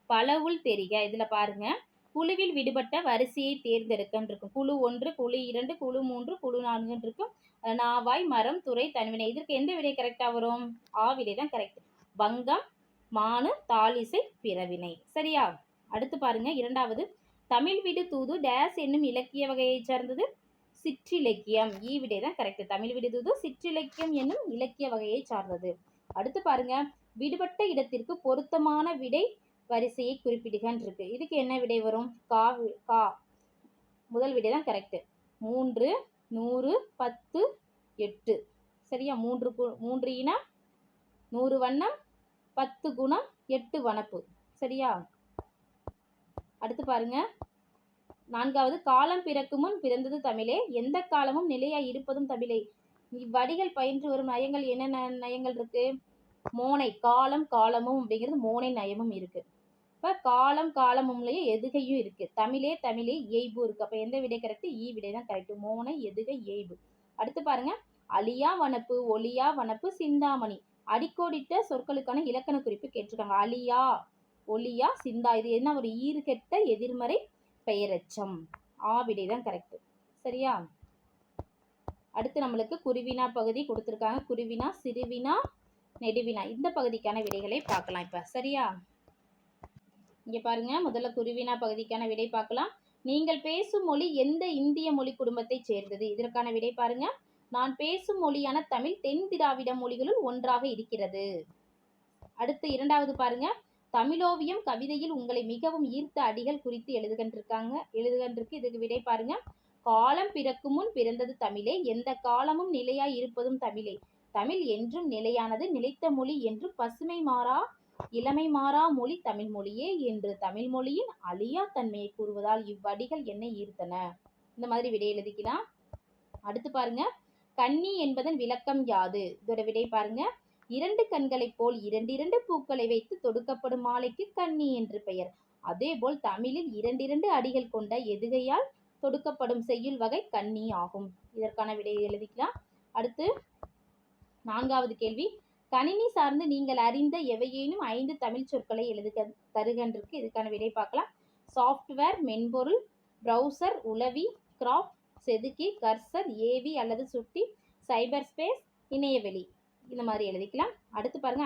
பலவுள் தெரிக. இதுல பாருங்க, குழுவில் விடுபட்ட வரிசையை தேர்ந்தெடுக்கன்னு இருக்கும். குழு 1, குழு 2, குழு 3, குழு 4 இருக்கும். நாவாய், மரம், துறை, தன்வினை. இதற்கு எந்த விடை கரெக்டா வரும்? ஆ விடை தான் கரெக்ட். வங்கம், மானு, தாளிசை, பிறவினை. சரியா? அடுத்து பாருங்க, இரண்டாவது, தமிழ் விடு தூது டேஸ் என்னும் இலக்கிய வகையை சார்ந்தது. சிற்றிலக்கியம். ஈ விடை தான் கரெக்ட். தமிழ் விடு தூது சிற்றிலக்கியம் என்னும் இலக்கிய வகையை சார்ந்தது. அடுத்து பாருங்க, விடுபட்ட இடத்திற்கு பொருத்தமான விடை வரிசையை குறிப்பிடுகன்னு இருக்கு. இதுக்கு என்ன விடை வரும்? கா. முதல் விடை தான் கரெக்ட். 3, 100, 10, 8. சரியா? 3 இனம், 100 வண்ணம், 10 குணம், 8 வனப்பு. சரியா? அடுத்து பாருங்க, நான்காவது, காலம் பிறக்கும் முன் பிறந்தது தமிழே, எந்த காலமும் நிலையாய் இருப்பதும் தமிழே. இவ்வடிகள் பயின்று வரும் நயங்கள் என்னென்ன நயங்கள் இருக்கு? மோனை, காலம் காலமும் அப்படிங்கிறது மோனை நயமும் இருக்கு. இப்ப காலம் காலமும்லயே எதுகையும் இருக்கு. தமிழே தமிழே இயைபு இருக்கு. அப்ப எந்த விடை கரெக்ட்? ஈ விடை தான் கரெக்ட். மோனை, எதுகை, இயைபு. அடுத்து பாருங்க, அழியா வனப்பு, ஒளியா வனப்பு, சிந்தாமணி. அடிக்கோடிட்ட சொற்களுக்கான இலக்கண குறிப்பு கேட்டிருக்காங்க. அழியா, ஒளியா, சிந்தா. இது என்ன? ஒரு ஈறுகெட்ட எதிர்மறை பெயரெச்சம். ஆ விடை தான் கரெக்ட். சரியா? அடுத்து நம்மளுக்கு குருவினா பகுதி கொடுத்துருக்காங்க. குருவினா, சிறுவினா, நெடுவினா இந்த பகுதிக்கான விடைகளை பார்க்கலாம் இப்போ. சரியா? இங்கே பாருங்க, முதல்ல குருவினா பகுதிக்கான விடை பார்க்கலாம். நீங்கள் பேசும் மொழி எந்த இந்திய மொழி குடும்பத்தைச் சேர்ந்தது? இதற்கான விடை பாருங்க. நான் பேசும் மொழியான தமிழ் தென் திராவிட மொழிகளுள் ஒன்றாக இருக்கிறது. அடுத்து இரண்டாவது பாருங்க, தமிழோவியம் கவிதையில் உங்களை மிகவும் ஈர்த்த அடிகள் குறித்து எழுதுகன்றிருக்கு. இதுக்கு விடை பாருங்க. காலம் பிறக்கும் முன் பிறந்தது தமிழே, எந்த காலமும் நிலையாய் இருப்பதும் தமிழே, தமிழ் என்றும் நிலையானது, நிலைத்த மொழி என்று பசுமை மாறா இளமை மாறா மொழி தமிழ் மொழியே என்று தமிழ் மொழியின் அழியா தன்மையை கூறுவதால் இவ்வடிகள் என்னை ஈர்த்தன. இந்த மாதிரி விடை எழுதிக்கலாம். அடுத்து பாருங்க, கன்னி என்பதன் விளக்கம் யாது? இதோட விடை பாருங்க. இரண்டு கண்களைப் போல் இரண்டிரண்டு பூக்களை வைத்து தொடுக்கப்படும் மாலைக்கு கன்னி என்று பெயர். அதேபோல் தமிழில் இரண்டிரண்டு அடிகள் கொண்ட எதுகையால் தொடுக்கப்படும் செய்யுள் வகை கன்னி ஆகும். இதற்கான விடையை எழுதிக்கலாம். அடுத்து நான்காவது கேள்வி, கணினி சார்ந்து நீங்கள் அறிந்த எவையேனும் 5 தமிழ் சொற்களை தருகன்றிருக்கு. இதுக்கான விடை பார்க்கலாம். சாஃப்ட்வேர் மென்பொருள், ப்ரௌசர் உளவி, கிராஃப்ட் செதுக்கி, கர்சர் ஏவி அல்லது சுட்டி, சைபர் ஸ்பேஸ் இணையவெளி. இந்த மாதிரி எழுதிக்கலாம். அடுத்து பாருங்க,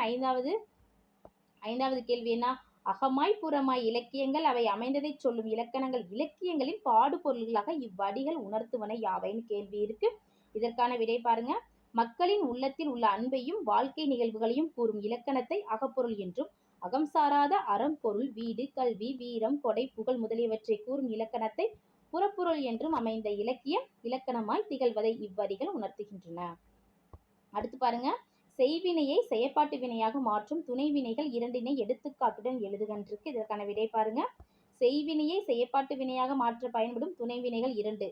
ஐந்தாவது கேள்வி என்ன? அகமாய் புறமாய் இலக்கியங்கள் அவை அமைந்ததை சொல்லும் இலக்கணங்கள் இலக்கியங்களின் பாடுபொருள்களாக இவ்வடிகள் உணர்த்துவன யாவைன்னு கேள்வி இருக்கு. இதற்கான விடை பாருங்க. மக்களின் உள்ளத்தில் உள்ள அன்பையும் வாழ்க்கை நிகழ்வுகளையும் கூறும் இலக்கணத்தை அகப்பொருள் என்றும், அகம் சாராத அறம் பொருள் வீடு கல்வி வீரம் கொடை புகழ் முதலியவற்றை கூறும் இலக்கணத்தை புறப்பொருள் என்றும் அமைந்த இலக்கியம் இலக்கணமாய் திகழ்வதை இவ்வடிகள் உணர்த்துகின்றன. அடுத்து பாருங்க, செய்வினையை செயற்பாட்டு வினையாக மாற்றும் துணை வினைகள் இரண்டினை எடுத்துக்காட்டுடன் எழுதுகன்றிருக்கு. இதற்கான விடை பாருங்க. செய்வினையை செயற்பாட்டு வினையாக மாற்ற பயன்படும் துணை வினைகள் 2.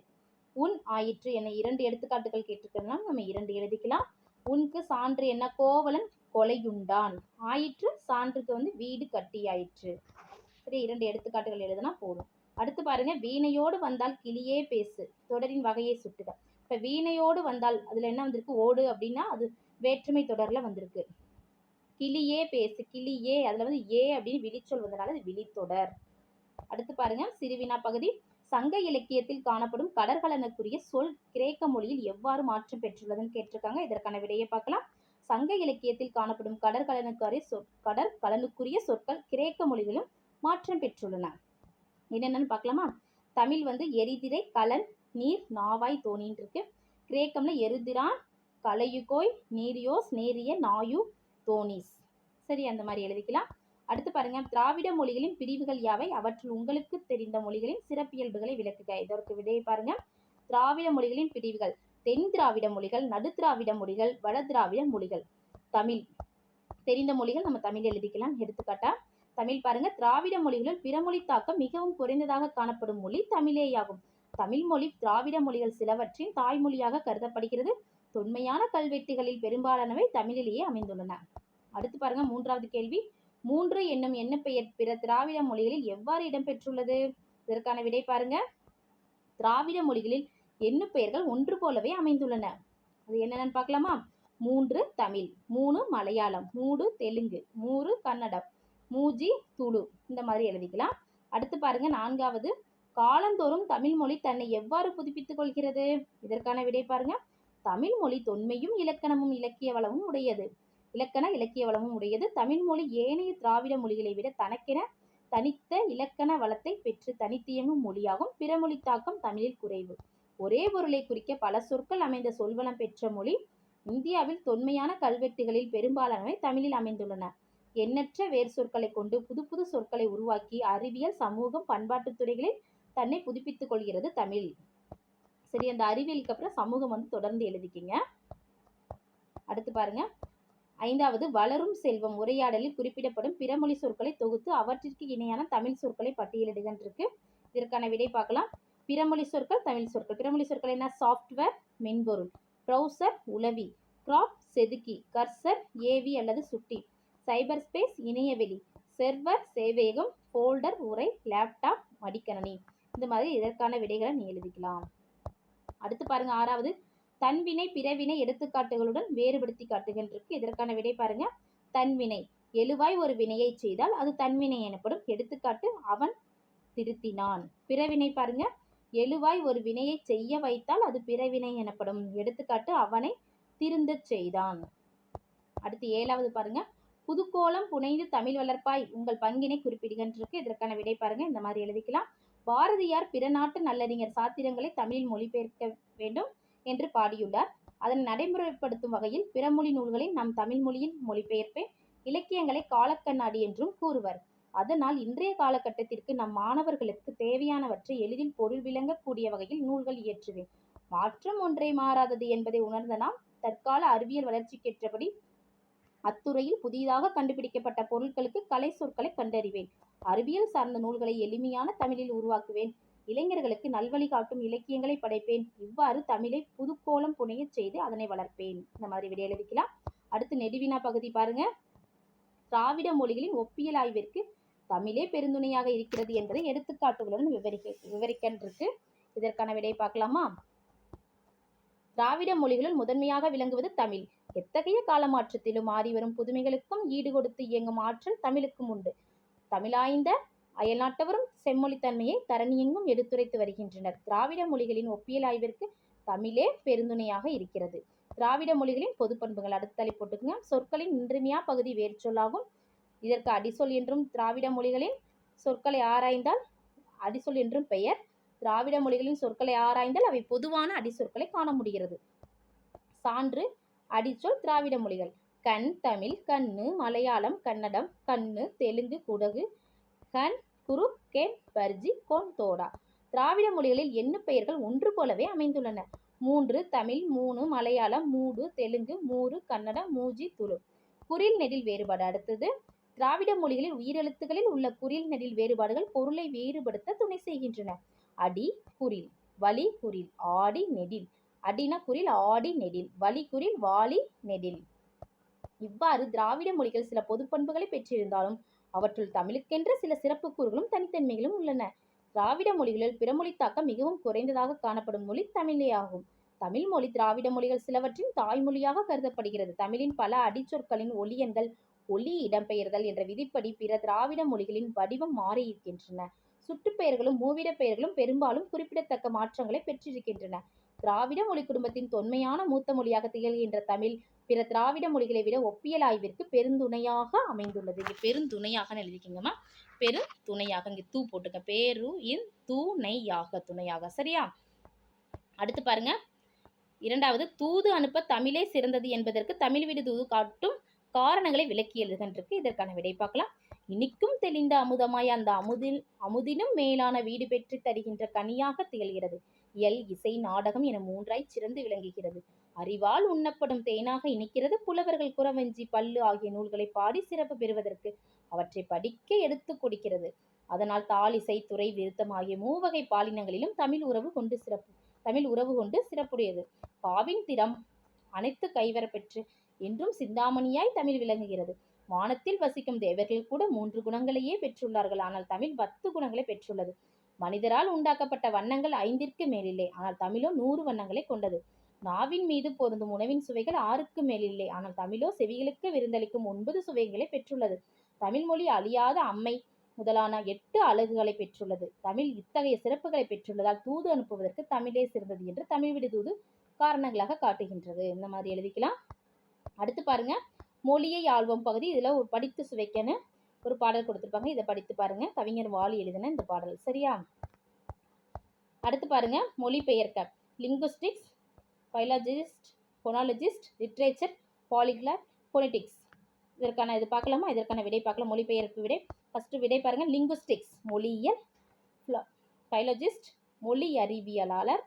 உன், ஆயிற்று என 2 எடுத்துக்காட்டுகள் கேட்டிருக்கிறதுனால நம்ம 2 எழுதிக்கலாம். உன்க்கு சான்று என்ன? கோவலன் கொலையுண்டான். ஆயிற்று சான்றுக்கு வீடு கட்டியாயிற்று. சரி, 2 எடுத்துக்காட்டுகள் எழுதுனா போதும். அடுத்து பாருங்க, வீணையோடு வந்தால் கிளியே பேசு தொடரின் வகையை சுட்டுக. இப்போ வீணையோடு வந்தால் அதில் என்ன வந்திருக்கு? ஓடு அப்படின்னா அது வேற்றுமை தொடரில் வந்திருக்கு. கிளியே பேசு, கிளியே அதில் ஏ அப்படின்னு விழிச்சொல் வந்தனால அது விழித்தொடர். அடுத்து பாருங்க, சிறுவினா பகுதி. சங்க இலக்கியத்தில் காணப்படும் கடற்கலனுக்குரிய சொல் கிரேக்க மொழியில் எவ்வாறு மாற்றம் பெற்றுள்ளதுன்னு கேட்டிருக்காங்க. இதற்கான விடையை பார்க்கலாம். சங்க இலக்கியத்தில் காணப்படும் கடற்கலனுக்குரிய சொற்கள் கிரேக்க மொழிகளும் மாற்றம் பெற்றுள்ளன. என்னென்னு பார்க்கலாமா? தமிழ் எரிதிரை, கலன், நீர், நாவாய், தோணின்னு இருக்கு. கிரேக்கம்ல எருதிரான், கலையுகோய், நீரியோஸ், நேரிய, நாயு, தோனிஸ். சரி, அந்த மாதிரி எழுதிக்கலாம். அடுத்து பாருங்க, திராவிட மொழிகளின் பிரிவுகள் யாவை? அவற்றுள் உங்களுக்கு தெரிந்த மொழிகளின் சிறப்பியல்புகளை விளக்குக. இதற்கு விடையை பாருங்க. திராவிட மொழிகளின் பிரிவுகள்: தென் திராவிட மொழிகள், நடு திராவிட மொழிகள், வட திராவிட மொழிகள். தமிழ் தெரிந்த மொழிகள் நம்ம தமிழ் எழுதிக்கலாம். எடுத்துக்காட்டா தமிழ் பாருங்க. திராவிட மொழிகளில் பிறமொழி தாக்கம் மிகவும் குறைந்ததாக காணப்படும் மொழி தமிழேயாகும். தமிழ் மொழி திராவிட மொழிகள் சிலவற்றின் தாய்மொழியாக கருதப்படுகிறது. தொன்மையான கல்வெட்டுகளில் பெரும்பாலானவை தமிழிலேயே அமைந்துள்ளன. அடுத்து பாருங்க, மூன்றாவது கேள்வி. 3 என்னும் எண்ணப்பெயர் பிற திராவிட மொழிகளில் எவ்வாறு இடம்பெற்றுள்ளது? இதற்கான விடை பாருங்க. திராவிட மொழிகளில் எண்ணுப்பெயர்கள் ஒன்று போலவே அமைந்துள்ளன. அது என்னென்னு பார்க்கலாமா? 3 தமிழ், 3 மலையாளம், 3 தெலுங்கு, 3 கன்னடம், 3 துளு. இந்த மாதிரி எழுதிக்கலாம். அடுத்து பாருங்க, நான்காவது. காலந்தோறும் தமிழ் மொழி தன்னை எவ்வாறு புதுப்பித்துக் கொள்கிறது? இதற்கான விடை பாருங்க. தமிழ் மொழி தொன்மையும் இலக்கணமும் இலக்கிய வளமும் உடையது. தமிழ் மொழி ஏனைய திராவிட மொழிகளை விட தனக்கென தனித்த இலக்கண வளத்தை பெற்று தனித்தியங்கும் மொழியாகும். பிறமொழி தாக்கம் தமிழில் குறைவு. ஒரே பொருளை குறிக்க பல சொற்கள் அமைந்த சொல்வளம் பெற்ற மொழி. இந்தியாவில் தொன்மையான கல்வெட்டுகளில் பெரும்பாலானவை தமிழில் அமைந்துள்ளன. எண்ணற்ற வேர் சொற்களை கொண்டு புது புது சொற்களை உருவாக்கி அறிவியல், சமூகம், பண்பாட்டு துறைகளில் தன்னை புதுப்பித்துக் கொள்கிறது தமிழ். சரி, அந்த அறிவியலுக்கு அப்புறம் சமூகம் தொடர்ந்து எழுதிக்கிங்க. அடுத்து பாருங்க, ஐந்தாவது. வளரும் செல்வம் உரையாடலில் குறிப்பிடப்படும் பிறமொழி சொற்களை தொகுத்து அவற்றிற்கு இணையான தமிழ் சொற்களை பட்டியலிடுகின்றிருக்கு. இதற்கான விடை பார்க்கலாம். பிறமொழி சொற்கள், தமிழ் சொற்கள். பிறமொழி சொற்கள் என்ன? சாஃப்ட்வேர் மென்பொருள், ப்ரௌசர் உளவி, கிராஃப்ட் செதுக்கி, கர்சர் ஏவி அல்லது சுட்டி, சைபர் ஸ்பேஸ் இணையவெளி, செர்வர் சேவையகம், ஃபோல்டர் உரை, லேப்டாப் மடிக்கணனி. இந்த மாதிரி இதற்கான விடைகளை நீ எழுதிக்கலாம். அடுத்து பாருங்க, ஆறாவது. தன்வினை பிறவினை எடுத்துக்காட்டுகளுடன் வேறுபடுத்தி காட்டுகின்றிருக்கு. இதற்கான விடை பாருங்க. தன்வினை எழுவாய் ஒரு வினையை செய்தால் அது தன்வினை எனப்படும். எடுத்துக்காட்டு அவன் திருத்தினான். பிறவினை பாருங்க. எழுவாய் ஒரு வினையை செய்ய வைத்தால் அது பிறவினை எனப்படும். எடுத்துக்காட்டு அவனை திருந்தச் செய்தான். அடுத்து 7வது பாருங்க. புதுக்கோலம் புனைந்து தமிழ் வளர்ப்பாய் உங்கள் பங்கினை குறிப்பிடுகின்றிருக்கு. இதற்கான விடை பாருங்க. இந்த மாதிரி எழுதிக்கலாம். பாரதியார் பிற நாட்டு நல்லறிஞர் சாத்திரங்களை தமிழில் மொழிபெயர்க்க வேண்டும் என்று பாடியுள்ளார். அதனை நடைமுறைப்படுத்தும் வகையில் பிறமொழி நூல்களை நம் தமிழ் மொழியில் மொழிபெயர்ப்பேன். இலக்கியங்களை காலக்கண்ணாடி என்றும் கூறுவர். அதனால் இன்றைய காலகட்டத்திற்கு நம் மாணவர்களுக்கு தேவையானவற்றை எளிதில் பொருள் விளங்கக்கூடிய வகையில் நூல்கள் இயற்றுவேன். மாற்றம் ஒன்றே மாறாதது என்பதை உணர்ந்த நாம் தற்கால அறிவியல் வளர்ச்சிக்கேற்றபடி அத்துறையில் புதிதாக கண்டுபிடிக்கப்பட்ட பொருட்களுக்கு கலை சொற்களை கண்டறிவேன். அறிவியல் சார்ந்த நூல்களை எளிமையான தமிழில் உருவாக்குவேன். இளைஞர்களுக்கு நல்வழி காட்டும் இலக்கியங்களை படைப்பேன். இவ்வாறு தமிழை புதுக்கோலம் புனைய செய்து அதனை வளர்ப்பேன். இந்த மாதிரி விடை எழுதிக்கலாம். அடுத்து நெடுவினா பகுதி பாருங்க. திராவிட மொழிகளின் ஒப்பியல் ஆய்விற்கு தமிழே பெருந்துணையாக இருக்கிறது என்பதை எடுத்துக்காட்டுகளுடன் விவரிக்கின்றிருக்கு. இதற்கான விடை பார்க்கலாமா? திராவிட மொழிகளுள் முதன்மையாக விளங்குவது தமிழ். எத்தகைய காலமாற்றத்திலும் மாறிவரும் புதுமைகளுக்கும் ஈடுகொடுத்து இயங்கும் ஆற்றல் தமிழுக்கும் உண்டு. தமிழாய்ந்த அயல்நாட்டவரும் செம்மொழித்தன்மையை தரணியெங்கும் எடுத்துரைத்து வருகின்றனர். திராவிட மொழிகளின் ஒப்பியல் ஆய்விற்கு தமிழே பெருந்துணையாக இருக்கிறது. திராவிட மொழிகளின் பொது பண்புகள் அடுத்த தலை போட்டுக்குங்க. சொற்களின் இன்றியமையா பகுதி வேறு சொல்லாகும். இதற்கு அடிசொல் என்றும் திராவிட மொழிகளின் சொற்களை ஆராய்ந்தால் அடிசொல் என்றும் பெயர். திராவிட மொழிகளின் சொற்களை ஆராய்ந்தால் அவை பொதுவான அடிச்சொற்களை காண முடிகிறது. சான்று அடிச்சொல் திராவிட மொழிகள்: கண் தமிழ், கண்ணு மலையாளம், கன்னடம், கண்ணு தெலுங்கு, குடகு, கண் குரு, கேன், பர்ஜி, கோன், தோடா. திராவிட மொழிகளில் எண்ணு பெயர்கள் ஒன்று போலவே அமைந்துள்ளன. 3 தமிழ், 3 மலையாளம், மூடு தெலுங்கு, மூரு கன்னடம், மூஜி துளு. குறில் நெடில் வேறுபாடு. அடுத்தது திராவிட மொழிகளில் உயிரெழுத்துகளில் உள்ள குறில் நெடில் வேறுபாடுகள் பொருளை வேறுபடுத்த துணை செய்கின்றன. அடி குறில், வலி குறில், ஆடி நெடில். அடினா குறில், ஆடி நெடில், வலி குறில், வாலி நெடில். இவ்வாறு திராவிட மொழிகள் சில பொது பண்புகளை பெற்றிருந்தாலும் அவற்றுள் தமிழுக்கென்ற சில சிறப்பு கூறுகளும் தனித்தன்மைகளும் உள்ளன. திராவிட மொழிகளில் பிறமொழி தாக்கம் மிகவும் குறைந்ததாக காணப்படும் மொழி தமிழே ஆகும். தமிழ் மொழி திராவிட மொழிகள் சிலவற்றின் தாய்மொழியாக கருதப்படுகிறது. தமிழின் பல அடிச்சொற்களின் ஒலியன்கள், ஒலி இடம்பெயர்தல் என்ற விதிப்படி பிற திராவிட மொழிகளின் வடிவம் மாறியிருக்கின்றன. சுட்டுப்பெயர்களும் மூவிட பெயர்களும் பெரும்பாலும் குறிப்பிடத்தக்க மாற்றங்களை பெற்றிருக்கின்றன. திராவிட மொழி குடும்பத்தின் தொன்மையான மூத்த மொழியாக திகழ்கின்ற தமிழ் பிற திராவிட மொழிகளை விட ஒப்பியல் ஆய்விற்கு பெருந்துணையாக அமைந்துள்ளது. இங்கே பெருந்துணையாக எழுதிக்கிங்கம்மா. பெருந்துணையாக இங்கே தூ போட்டுக்க. பேரு இன் துணையாக, துணையாக. சரியா? அடுத்து பாருங்க. 2வது தூது அனுப்ப தமிழே சிறந்தது என்பதற்கு தமிழ் விடு தூது காட்டும் காரணங்களை விளக்கி எழுதுகின்றிருக்கு. இதற்கான விடை பார்க்கலாம். இனிக்கும் தெளிந்த அமுதமாய் அந்த அமுதினும் மேலான வீடு பெற்று தருகின்ற கனியாக திகழ்கிறது. இயல், இசை, நாடகம் என 3ஆய் சிறந்து விளங்குகிறது. அறிவால் உண்ணப்படும் தேனாக இனிக்கிறது. புலவர்கள் குறவஞ்சி, பல்லு ஆகிய நூல்களை பாடி சிறப்பு பெறுவதற்கு அவற்றை படிக்க எடுத்து கொடுக்கிறது. அதனால் தாளிசை, துறை, விருத்தம் ஆகிய 3 வகை பாலினங்களிலும் தமிழ் உறவு கொண்டு சிறப்புடையது. பாவின் திறம் அனைத்து கைவர பெற்று என்றும் சிந்தாமணியாய் தமிழ் விளங்குகிறது. வானத்தில் வசிக்கும் தேவர்கள் கூட 3 குணங்களையே பெற்றுள்ளார்கள். ஆனால் தமிழ் 10 குணங்களை பெற்றுள்ளது. மனிதரால் உண்டாக்கப்பட்ட வண்ணங்கள் 5ற்கு மேலில்லை. ஆனால் தமிழோ 100 வண்ணங்களை கொண்டது. நாவின் மீது பொருந்தும் உணவின் சுவைகள் 6க்கு மேலில்லை. ஆனால் தமிழோ செவிகளுக்கு விருந்தளிக்கும் 9 சுவைகளை பெற்றுள்ளது. தமிழ் மொழி அழியாத அம்மை முதலான 8 அழகுகளை பெற்றுள்ளது. தமிழ் இத்தகைய சிறப்புகளை பெற்றுள்ளதால் தூது அனுப்புவதற்கு தமிழே சிறந்தது என்று தமிழ் விடு தூது காரணங்களாக காட்டுகின்றது. இந்த மாதிரி எழுதிக்கலாம். அடுத்து பாருங்க. மொழியை ஆள்வோம் பகுதி. இதுல ஒரு படித்து சுவைக்கன்னு ஒரு பாடல் கொடுத்திருப்பாங்க. இதை படித்து பாருங்க. கவிஞர் வாலி எழுதின இந்த பாடல். சரியா? அடுத்து பாருங்க. மொழிபெயர்க்க. Linguistics, philologist, phonologist, literature, polyglot, phonetics. இதற்கான இது பார்க்கலாமா? இதற்கான விடை பார்க்கலாம். மொழிபெயர்ப்பு விடை. ஃபர்ஸ்ட் விடை பாருங்க. லிங்குஸ்டிக்ஸ் மொழியியல், பைலாஜிஸ்ட் மொழி அறிவியலாளர்,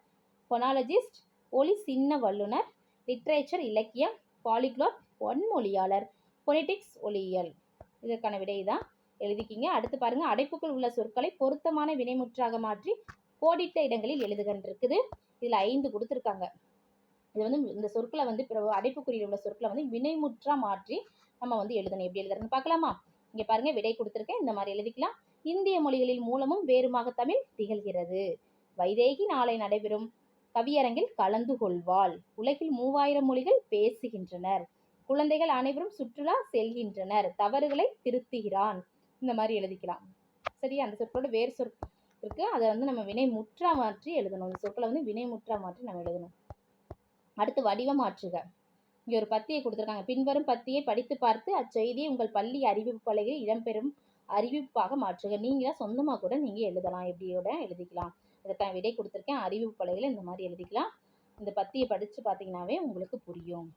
போனாலஜிஸ்ட் ஒலி சின்ன வல்லுனர், லிட்ரேச்சர் இலக்கியம், பாலிகிளாட் ஒன்மொழியாளர், பொனிட்டிக்ஸ் ஒலியியல். இதற்கான விடை தான் எழுதிக்கிங்க. அடுத்து பாருங்க. அடைப்புக்குள் உள்ள சொற்களை பொருத்தமான வினைமுற்றாக மாற்றி கோடிட்ட இடங்களில் எழுதுகின்றிருக்குது. இதுல 5 கொடுத்துருக்காங்க. இது வந்து இந்த சொற்களை வந்து அடைப்புக்குறியில் உள்ள சொற்களை வந்து வினைமுற்றா மாற்றி நம்ம வந்து எழுதணும். எப்படி எழுதுறதுன்னு பார்க்கலாமா? இங்க பாருங்க. விடை கொடுத்துருக்கேன். இந்த மாதிரி எழுதிக்கலாம். இந்திய மொழிகளில் மூலமும் வேறுமாக தமிழ் திகழ்கிறது. வைதேகி நாளை நடைபெறும் கவியரங்கில் கலந்து கொள்வாள். உலகில் 3000 மொழிகள் பேசுகின்றனர். குழந்தைகள் அனைவரும் சுற்றுலா செல்கின்றனர். தவறுகளை திருத்துகிறான். இந்த மாதிரி எழுதிக்கலாம். சரியா? அந்த சொற்களோட வேறு இருக்கு. அதை வந்து நம்ம வினை முற்றா மாற்றி எழுதணும். இந்த சொற்களை வந்து வினை முற்றா மாற்றி நம்ம எழுதணும். அடுத்து வடிவம் மாற்றுக. இங்கே ஒரு பத்தியை கொடுத்துருக்காங்க. பின்வரும் பத்தியை படித்து பார்த்து அச்செய்தியை உங்கள் பள்ளி அறிவிப்பு பலகையில் இடம்பெறும் அறிவிப்பாக மாற்றுக. நீங்களா சொந்தமாக கூட நீங்கள் எழுதலாம். எப்படியோட எழுதிக்கலாம். இதற்கான விடை கொடுத்துருக்கேன். அறிவிப்பு பலகையில் இந்த மாதிரி எழுதிக்கலாம். இந்த பத்தியை படித்து பார்த்தீங்கன்னாவே உங்களுக்கு புரியும்.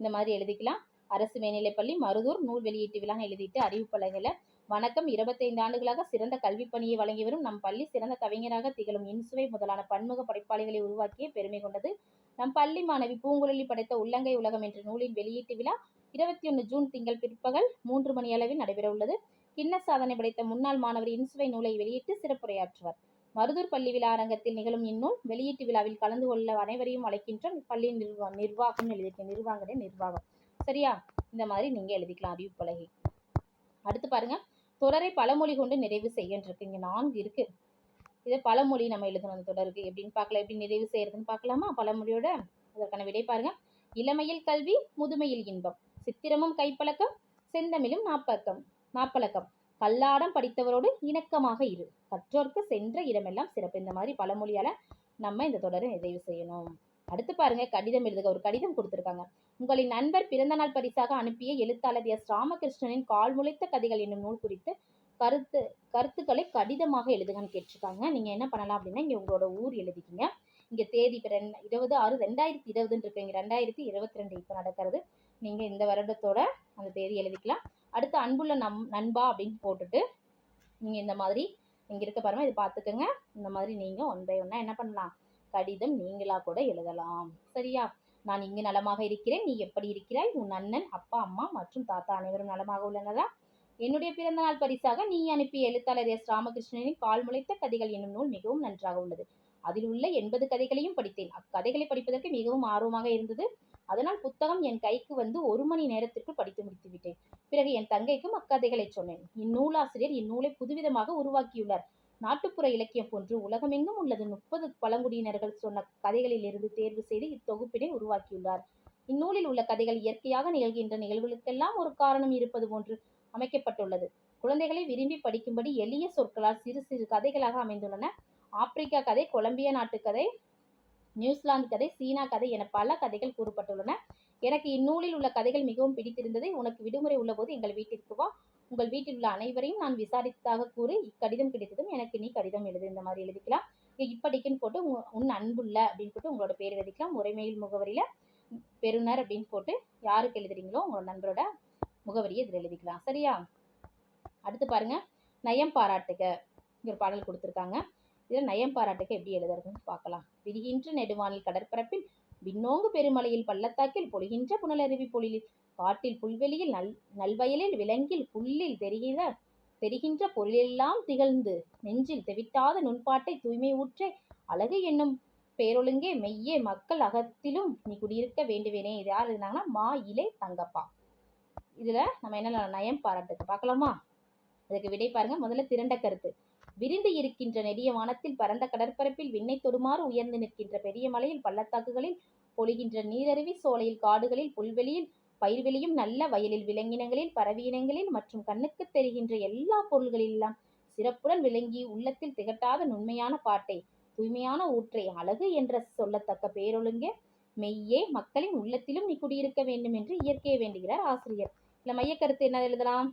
இந்த மாதிரி எழுதிக்கலாம். அரசு மேல்நிலைப்பள்ளி மருதூர் நூல் வெளியீட்டு விழா எழுதிட்டு அறிவிப்பு பலகையில் வணக்கம். 25 ஆண்டுகளாக சிறந்த கல்வி பணியை வழங்கி வரும் நம் பள்ளி சிறந்த கவிஞராக திகழும் இன்சுவை முதலான பன்முக படைப்பாளிகளை உருவாக்கிய பெருமை கொண்டது. நம் பள்ளி மாணவி பூங்குழலி படைத்த உள்ளங்கை உலகம் என்ற நூலின் வெளியீட்டு விழா 21 ஜூன் திங்கள் பிற்பகல் 3 மணி அளவில் நடைபெற உள்ளது. கிண்ண சாதனை படைத்த முன்னாள் மாணவர் இன்சுவை நூலை வெளியிட்டு சிறப்புரையாற்றுவார். மருதூர் பள்ளி விழா அரங்கத்தில் நிகழும் இந்நூல் வெளியீட்டு விழாவில் கலந்து கொள்ள அனைவரையும் அழைக்கின்ற பள்ளி நிர்வாகம் எழுதியிருக்கேன். நிர்வாகம் சரியா? இந்த மாதிரி நீங்க எழுதிக்கலாம் அறிவிப்பு பலகை. அடுத்து பாருங்க, தொடரை பழமொழி கொண்டு நிறைவு செய்யன்றிருக்கு. இங்க 4 இருக்கு. இதை பழமொழி நம்ம எழுதணும். அந்த தொடருக்கு எப்படின்னு பார்க்கலாம். எப்படி நிறைவு செய்யறதுன்னு பார்க்கலாமா? பழமொழியோட அதற்கான விடை பாருங்க. இளமையில் கல்வி, முதுமையில் இன்பம், சித்திரமும் கைப்பழக்கம், செந்தமிழும் நாப்பழக்கம், கல்லாடம் படித்தவரோடு இணக்கமாக இரு, கற்றோர்க்கு சென்ற இடமெல்லாம் சிறப்பு. இந்த மாதிரி பழமொழியால நம்ம இந்த தொடரை நிறைவு செய்யணும். அடுத்து பாருங்க, கடிதம் எழுதுக. ஒரு கடிதம் கொடுத்துருக்காங்க. உங்களின் நண்பர் பிறந்தநாள் பரிசாக அனுப்பிய எழுத்தாளர் எஸ். ராமகிருஷ்ணனின் கால் முளைத்த கதைகள் என்னும் நூல் குறித்து கருத்துக்களை கடிதமாக எழுதுகன்னு கேட்டிருக்காங்க. நீங்க என்ன பண்ணலாம் அப்படின்னா, இங்க உங்களோட ஊர் எழுதிக்கிங்க. இங்க தேதி 20/6/2020 இருக்கு. இங்க 2022 இப்ப நடக்கிறது. நீங்க இந்த வருடத்தோட அந்த தேதி எழுதிக்கலாம். அடுத்து அன்புள்ள நண்பா அப்படின்னு போட்டுட்டு நீங்க இந்த மாதிரி இங்க இருக்க பாருங்க, இது பார்த்துக்கோங்க. இந்த மாதிரி நீங்க 1 by 1 என்ன பண்ணலாம், கடிதம் நீங்களா கூட எழுதலாம். சரியா? நான் இங்கு நலமாக இருக்கிறேன். நீ எப்படி இருக்கிறாய்? உன் அண்ணன், அப்பா, அம்மா மற்றும் தாத்தா அனைவரும் நலமாக உள்ளனரா? என்னுடைய பிறந்தநாள் பரிசாக நீ அனுப்பிய எழுத்தாளர் எஸ். ராமகிருஷ்ணனின் கால் முளைத்த கதைகள் என்னும் நூல் மிகவும் நன்றாக உள்ளது. அதில் உள்ள 80 கதைகளையும் படித்தேன். அக்கதைகளை படிப்பதற்கு மிகவும் ஆர்வமாக இருந்தது. அதனால் புத்தகம் என் கைக்கு வந்து 1 மணி நேரத்திற்குள் படித்து முடித்து விட்டேன். பிறகு என் தங்கைக்கும் அக்கதைகளை சொன்னேன். இந்நூலாசிரியர் இந்நூலை புதுவிதமாக உருவாக்கியுள்ளார். நாட்டுப்புற இலக்கியம் போன்று உலகமெங்கும் உள்ளது 30 பழங்குடியினர்கள் சொன்ன கதைகளில் இருந்து தேர்வு செய்து இத்தொகுப்பினை உருவாக்கியுள்ளார். இந்நூலில் உள்ள கதைகள் இயற்கையாக நிகழ்கின்ற நிகழ்வுகளுக்கெல்லாம் ஒரு காரணம் இருப்பது போன்று அமைக்கப்பட்டுள்ளது. குழந்தைகளை விரும்பி படிக்கும்படி எளிய சொற்களால் சிறு சிறு கதைகளாக அமைந்துள்ளன. ஆப்பிரிக்கா கதை, கொலம்பியா நாட்டு கதை, நியூசிலாந்து கதை, சீனா கதை என பல கதைகள் கூறப்பட்டுள்ளன. எனக்கு இந்நூலில் உள்ள கதைகள் மிகவும் பிடித்திருந்தது. உனக்கு விடுமுறை உள்ளபோது எங்கள் வீட்டிற்கு வா. உங்கள் வீட்டில் உள்ள அனைவரையும் நான் விசாரித்ததாக கூறி இக்கடிதம் கிடைத்ததும் எனக்கு நீ கடிதம் எழுது. இந்த மாதிரி எழுதிக்கலாம். இப்படிக்குன்னு போட்டு உன் அன்புள்ள அப்படின்னு போட்டு உங்களோட பேர் எழுதிக்கலாம். முறைமையில் முகவரியில பெறுநர் அப்படின்னு போட்டு யாருக்கு எழுதுறீங்களோ உங்களோட நண்பரோட முகவரியை இதில் எழுதிக்கலாம். சரியா? அடுத்து பாருங்க, நயம் பாராட்டுக. இங்க ஒரு பாடல் கொடுத்துருக்காங்க. இதில் நயம் பாராட்டுக எப்படி எழுதுறதுன்னு பார்க்கலாம். விரிகின்ற நெடுவானில் கடற்பரப்பில், விண்ணோங்கு பெருமலையில் பள்ளத்தாக்கில், பொழிகின்ற புனலருவி பொழிலில், காட்டில் புல்வெளியில், நல்வயலில், விலங்கில், புல்லில் தெரிகின்ற பொருளெல்லாம் திகழ்ந்து, நெஞ்சில் தெவிட்டாத நுண்பாட்டை தூய்மை ஊற்றே அழகு என்னும் பேரொழுங்கே மெய்யே மக்கள் அகத்திலும் நீ குடியிருக்க வேண்டுவேனே. இது யார் இருந்தாங்கன்னா மா இலே தங்கப்பா. இதுல நம்ம என்ன நயம் பாராட்டுக்கு பார்க்கலாமா? அதுக்கு விடை பாருங்க. முதல்ல திரண்ட கருத்து. விரிந்து இருக்கின்ற நெடிய வானத்தில், பரந்த கடற்பரப்பில், விண்ணை தொடுமாறு உயர்ந்து நிற்கின்ற பெரிய மலையில், பள்ளத்தாக்குகளில், பொழிகின்ற நீரருவி, சோலையில், காடுகளில், புல்வெளியில், பயிர்வெளியும், நல்ல வயலில், விலங்கினங்களில், பறவையினங்களில் மற்றும் கண்ணுக்கு தெரிகின்ற எல்லா பொருள்களெல்லாம் சிறப்புடன் விளங்கி உள்ளத்தில் திகட்டாத நுண்மையான பாட்டை, தூய்மையான ஊற்றை, அழகு என்ற சொல்லத்தக்க பேரொழுங்கே மெய்யே மக்களின் உள்ளத்திலும் நீ குடியிருக்க வேண்டும் என்று இயற்கையை வேண்டுகிறார் ஆசிரியர். இல்ல மையக்கருத்து என்ன எழுதலாம்?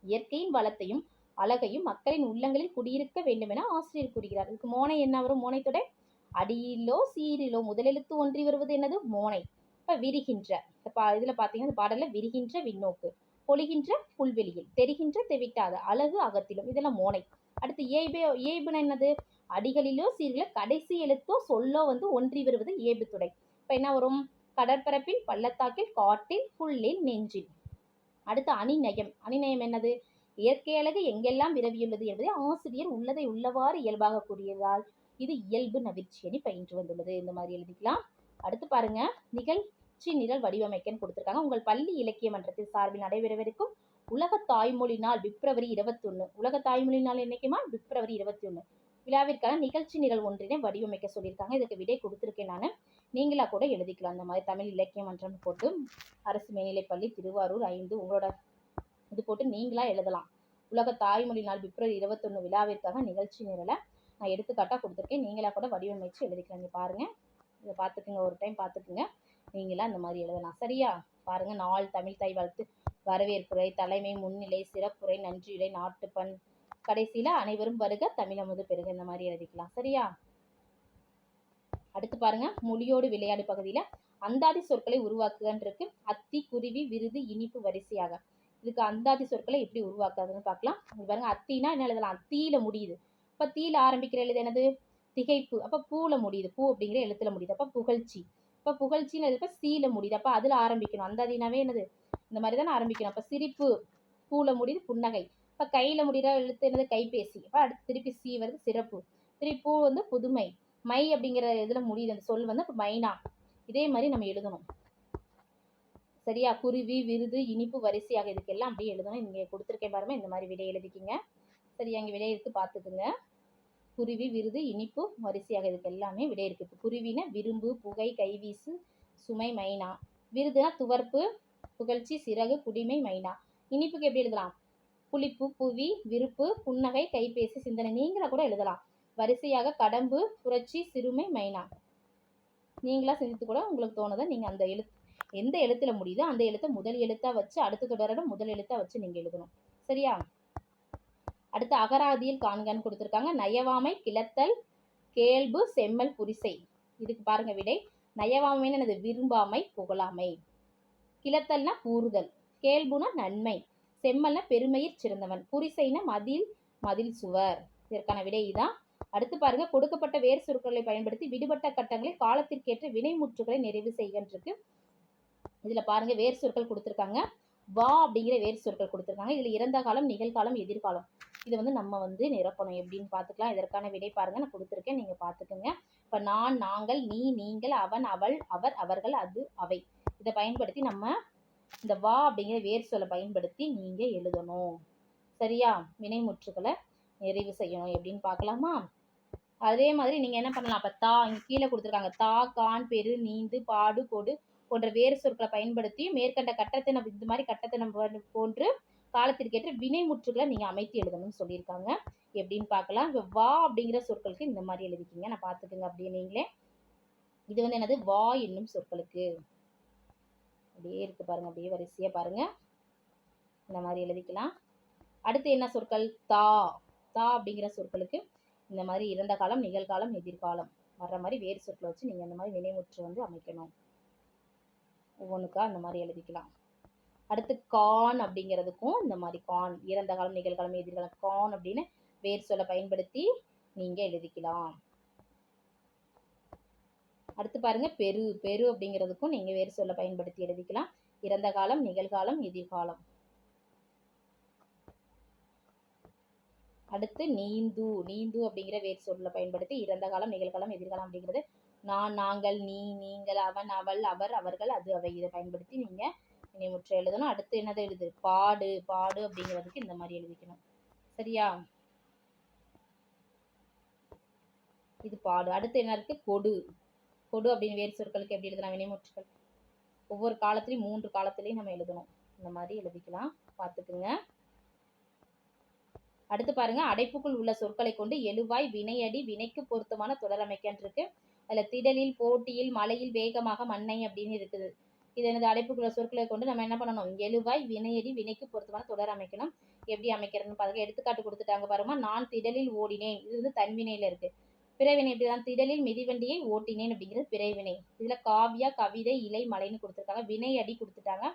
இயற்கையின் வளத்தையும் அழகையும் மக்களின் உள்ளங்களில் குடியிருக்க வேண்டும் என ஆசிரியர் கூறுகிறார். இதுக்கு மோனை என்ன வரும்? மோனை தொடை அடியிலோ சீரிலோ முதலெழுத்து ஒன்றி வருவது என்னது? மோனை. இப்ப விரிகின்ற இதுல பாத்தீங்கன்னா பாடல்ல விரிகின்ற விண்ணோக்கு, பொழிகின்ற புல்வெளியில், தெரிகின்ற தெவிட்டாத, அழகு அகத்திலும், இதெல்லாம் மோனை. அடுத்து ஏய்புனா என்னது? அடிகளிலோ சீரிலோ கடைசி எழுத்தோ சொல்லோ வந்து ஒன்றி வருவது ஏபு தொடை. இப்ப என்ன வரும்? கடற்பரப்பில், பள்ளத்தாக்கில், காட்டில், புல்லில், நெஞ்சில். அடுத்து அணிநயம். அணிநயம் என்னது? இயற்கை அழகு எங்கெல்லாம் விரவியுள்ளது என்பதை ஆசிரியர் உள்ளதை உள்ளவாறு இயல்பாக கூறியதால் இது இயல்பு நவிற்சியணி பயின்று வந்துள்ளது. இந்த மாதிரி எழுதிக்கலாம். அடுத்து பாருங்க, நிகழ்ச்சி நிரல் வடிவமைக்கன்னு கொடுத்துருக்காங்க. உங்கள் பள்ளி இலக்கிய மன்றத்தில் சார்பில் நடைபெறவிருக்கும் உலக தாய்மொழி நாள் பிப்ரவரி 21. உலக தாய்மொழி நாள் என்னைக்குமா? பிப்ரவரி 21 விழாவிற்கான நிகழ்ச்சி நிரல் ஒன்றினை வடிவமைக்க சொல்லியிருக்காங்க. இதுக்கு விடை கொடுத்துருக்கேன் நான். நீங்களா கூட எழுதிக்கலாம். அந்த மாதிரி தமிழ் இலக்கிய மன்றம் போட்டு அரசு மேல்நிலைப்பள்ளி திருவாரூர் 5 உங்களோட இது போட்டு நீங்களா எழுதலாம். உலக தாய்மொழி நாள் பிப்ரவரி 21 விழாவிற்காக நிகழ்ச்சி நிரலை நான் எடுத்துக்காட்டாக கொடுத்துருக்கேன். நீங்களா கூட வடிவமைச்சு எழுதிக்கலாம். இங்கே பாருங்கள், இதை பார்த்துக்குங்க, ஒரு டைம் பார்த்துக்குங்க. நீங்களா இந்த மாதிரி எழுதலாம். சரியா? பாருங்கள், நாள், தமிழ் தாய் வாழ்த்து, வரவேற்புரை, தலைமை, முன்னிலை, சிறப்புரை, நன்றியுரை, நாட்டுப்பண், கடைசியில் அனைவரும் வருக, தமிழமுது பெருக, இந்த மாதிரி எழுதிக்கலாம். சரியா? அடுத்து பாருங்க, மொழியோடு விளையாடு பகுதியில் அந்தாதி சொற்களை உருவாக்குகன்னு இருக்கு. அத்தி, குருவி, விருது, இனிப்பு வரிசையாக. இதுக்கு அந்தாதி சொற்களை எப்படி உருவாக்குறதுன்னு பார்க்கலாம். பாருங்க, அத்தினா என்ன எழுதலாம்? தீல முடியுது. அப்போ தீல ஆரம்பிக்கிற எழுது என்னது? திகைப்பு. அப்போ பூல முடியுது. பூ அப்படிங்கிற எழுத்துல முடியுது. அப்போ புகழ்ச்சி. இப்போ புகழ்ச்சின்னு எழுதுப்ப சீல முடியுது. அப்போ அதில் ஆரம்பிக்கணும். அந்தாதினாவே என்னது? இந்த மாதிரி தானே ஆரம்பிக்கணும். அப்போ சிரிப்பு பூல முடியுது, புன்னகை. இப்போ கையில் முடிகிற எழுத்து என்னது? கைபேசி. அப்போ அடுத்து திருப்பி சி வருது, சிறப்பு. திருப்பி பூ வந்து புதுமை. மை அப்படிங்கிற இதில் முடியுது அந்த சொல் வந்து. இப்போ மைனா. இதே மாதிரி நம்ம எழுதணும். சரியா? குருவி, விருது, இனிப்பு வரிசையாக, இதுக்கெல்லாம் அப்படியே எழுதணும். இங்கே கொடுத்துருக்கேன் பாருங்க, இந்த மாதிரி விடை எழுதிக்கிங்க. சரியா? இங்கே விடை எடுத்து பார்த்துக்குங்க. குருவி, விருது, இனிப்பு வரிசையாக, இதுக்கு எல்லாமே விடை இருக்கு. இப்போ குருவினா விரும்பு, புகை, கைவீசு, சுமை, மைனா. விருதுனா துவர்ப்பு, புகழ்ச்சி, சிறகு, குடிமை, மைனா. இனிப்புக்கு எப்படி எழுதலாம்? புளிப்பு, புவி, விருப்பு, புன்னகை, கைபேசி, சிந்தனை. நீங்களா கூட எழுதலாம். வரிசையாக கடம்பு, புரட்சி, சிறுமை, மைனா. நீங்களா சிந்தித்து கூட உங்களுக்கு தோணுதை நீங்கள் அந்த எந்த எழுத்துல முடியுதோ அந்த எழுத்தை முதல் எழுத்தாக வச்சு அடுத்த தொடரோட முதல் எழுத்தாக வச்சு நீங்கள் எழுதணும். சரியா? அடுத்து அகராதியில் காண்கன்னு கொடுத்துருக்காங்க. நயவாமை, கிளத்தல், கேள்பு, செம்மல், புரிசை. இதுக்கு பாருங்க விடை. நயவாமைன்னு என்னது? விரும்பாமை, புகழாமை. கிளத்தல்னா கூறுதல். கேள்புனா நன்மை. செம்மல்னா பெருமையில் சிறந்தவன். புரிசைனா மதில், மதில் சுவர். இதற்கான விடை இதான். அடுத்து பாருங்க, கொடுக்கப்பட்ட வேறு சொற்களை பயன்படுத்தி விடுபட்ட கட்டங்களை காலத்திற்கேற்ற வினைமுற்றுகளை நிறைவு செய்கின்றிருக்கு. இதுல பாருங்க வேறு சொற்கள் கொடுத்துருக்காங்க. வா அப்படிங்கிற வேறு சொற்கள் கொடுத்துருக்காங்க. இதுல இறந்த காலம், நிகழ்காலம், எதிர்காலம். இதை வந்து நம்ம வந்து நிரப்பணும். எப்படின்னு பார்த்துக்கலாம். இதற்கான விடை பாருங்க, நான் கொடுத்துருக்கேன், நீங்க பார்த்துக்கோங்க. இப்போ நான், நாங்கள், நீ, நீங்கள், அவன், அவள், அவர், அவர்கள், அது, அவை. இதை பயன்படுத்தி நம்ம இந்த வா அப்படிங்கிற வேறு சொல்லை பயன்படுத்தி நீங்க எழுதணும். சரியா? வினைமுற்றுகளை நிறைவு செய்யணும். எப்படின்னு பார்க்கலாமா? அதே மாதிரி நீங்க என்ன பண்ணலாம்? அப்ப தா, இங்க கீழே கொடுத்துருக்காங்க. தா, கான், பெரு, நீந்து, பாடு, கொடு போன்ற வேறு சொற்களை பயன்படுத்தி மேற்கண்ட கட்டத்தை நம்ம இந்த மாதிரி கட்டத்தை நம்ம போன்று காலத்திற்கேற்ற வினைமுற்றுகளை நீங்க அமைத்து எழுதணும்னு சொல்லியிருக்காங்க. எப்படின்னு பார்க்கலாம். இப்போ வா அப்படிங்கிற சொற்களுக்கு இந்த மாதிரி எழுதிக்கிங்க. நான் பார்த்துக்குங்க அப்படியே நீங்களே. இது வந்து என்னது? வா என்னும் சொற்களுக்கு. அப்படியே இருக்கு பாருங்க, அப்படியே வரிசையா பாருங்க, இந்த மாதிரி எழுதிக்கலாம். அடுத்து என்ன சொற்கள்? தா. தா அப்படிங்கிற சொற்களுக்கு இந்த மாதிரி இறந்த காலம், நிகழ்காலம், எதிர்காலம் வர்ற மாதிரி வேறு சொற்களை வச்சு நீங்கள் இந்த மாதிரி வினைமுற்று வந்து அமைக்கணும். ஒவ்வொன்றுக்கா இந்த மாதிரி எழுதிக்கலாம். அடுத்து கான் அப்படிங்கிறதுக்கும் இந்த மாதிரி கான், இறந்த காலம், நிகழ்காலம், எதிர்காலம், கான் அப்படின்னு வேறு சொல்லை பயன்படுத்தி நீங்கள் எழுதிக்கலாம். அடுத்து பாருங்க, பெரு. பெரு அப்படிங்கிறதுக்கும் நீங்கள் வேறு சொல்லை பயன்படுத்தி எழுதிக்கலாம். இறந்த காலம், நிகழ்காலம், எதிர்காலம். அடுத்து நீந்து. நீந்து அப்படிங்கிற வேறு சொல்லை பயன்படுத்தி இறந்த காலம், நிகழ்காலம், எதிர்காலம் அப்படிங்கிறது நான், நாங்கள், நீ, நீங்கள், அவன், அவள், அவர், அவர்கள், அது, அவை. இதை பயன்படுத்தி நீங்கள் வினைமுற்று எழுதணும். அடுத்து என்னதை எழுது? பாடு. பாடு அப்படிங்கிறதுக்கு இந்த மாதிரி எழுதிக்கணும். சரியா? இது பாடு. அடுத்து என்ன இருக்கு? கொடு. கொடு அப்படின்னு வேறு சொற்களுக்கு எப்படி எழுதலாம்? வினைமுற்றுகள் ஒவ்வொரு காலத்திலையும் 3 காலத்திலையும் நம்ம எழுதணும். இந்த மாதிரி எழுதிக்கலாம். பார்த்துக்குங்க. அடுத்து பாருங்க, அடைப்புக்குள் உள்ள சொற்களை கொண்டு எழுவாய், வினையடி, வினைக்கு பொருத்தமான தொடர் அமைக்கன்னு இருக்கு. அதுல திடலில், போட்டியில், மலையில், வேகமாக, மண்ணை அப்படின்னு இருக்குது. இது எனது அடைப்புக்குள்ள சொற்களை கொண்டு நம்ம என்ன பண்ணணும்? எழுவாய், வினையடி, வினைக்கு பொருத்தமான தொடர் அமைக்கணும். எப்படி அமைக்கிறதுன்னு பாருங்க. எடுத்துக்காட்டு கொடுத்துட்டாங்க பாருமா. நான் திடலில் ஓடினேன். இது வந்து தன்வினையில இருக்கு. பிறவினை எப்படிதான்? திடலில் மிதிவண்டியை ஓட்டினேன் அப்படிங்கிறது பிறவினை. இதுல காவியா, கவிதை, இலை, மலைன்னு கொடுத்துருக்காங்க. வினையடி கொடுத்துட்டாங்க.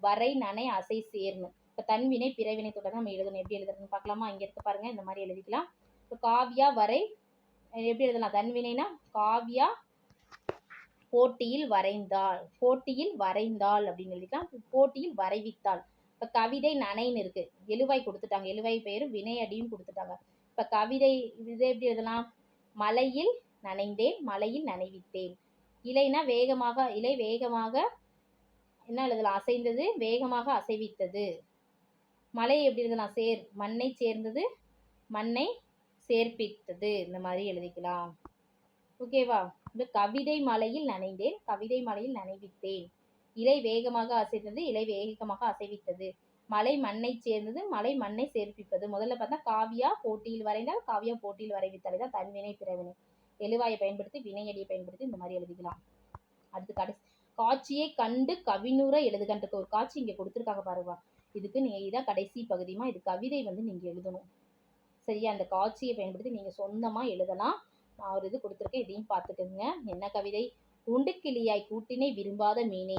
வரை, நனை, அசை, சேர்னு. இப்போ தன்வினை, பிறவினை தொடர் நம்ம எழுதணும். எப்படி எழுதுறதுன்னு பார்க்கலாமா? இங்கே இருக்க பாருங்க, இந்த மாதிரி எழுதிக்கலாம். இப்போ காவியா, வரை எப்படி எழுதலாம்? தன்வினைனா காவியா போட்டியில் வரைந்தாள். போட்டியில் வரைந்தாள் அப்படின்னு எழுதிக்கலாம். போட்டியில் வரைவித்தாள். இப்போ கவிதை, நனைன்னு இருக்கு. எழுவாய் கொடுத்துட்டாங்க. எழுவாய் பெயரும் வினையடியும் கொடுத்துட்டாங்க. இப்போ கவிதை இதை எப்படி எழுதலாம்? மலையில் நனைந்தேன், மலையில் நனைவித்தேன். இலைனா வேகமாக, இலை வேகமாக என்ன எழுதலாம்? அசைந்தது, வேகமாக அசைவித்தது. மலை எப்படி எழுதலாம்? மண்ணை சேர்ந்தது, மண்ணை சேர்ப்பித்தது. இந்த மாதிரி எழுதிக்கலாம். ஓகேவா? இந்த கவிதை மலையில் நனைந்தேன், கவிதை மலையில் நனைவித்தேன். இலை வேகமாக அசைந்தது, இலை வேகமாக அசைவித்தது. மலை மண்ணை சேர்ந்தது, மலை மண்ணை சேர்ப்பிப்பது. முதல்ல பார்த்தா காவியா போட்டியில் வரைந்தால், காவியா போட்டியில் வரைவித்தால். இதான் தன்வினை பிறவினை. எழுவாயை பயன்படுத்தி வினையடியை பயன்படுத்தி இந்த மாதிரி எழுதிக்கலாம். அடுத்து கடைசி காட்சியை கண்டு கவினுற எழுதுகன்றது ஒரு காட்சி இங்கே கொடுத்துருக்காங்க பாருவா. இதுக்கு நீங்கள் இதான் கடைசி பகுதியுமா, இது கவிதை வந்து நீங்கள் எழுதணும். சரியா? அந்த காட்சியை பயன்படுத்தி நீங்கள் சொந்தமாக எழுதலாம். நான் ஒரு இது கொடுத்துருக்கேன், இதையும் பார்த்துக்கோங்க. என்ன கவிதை? உண்டுக்கிளியாய் கூட்டினை விரும்பாத மீனே.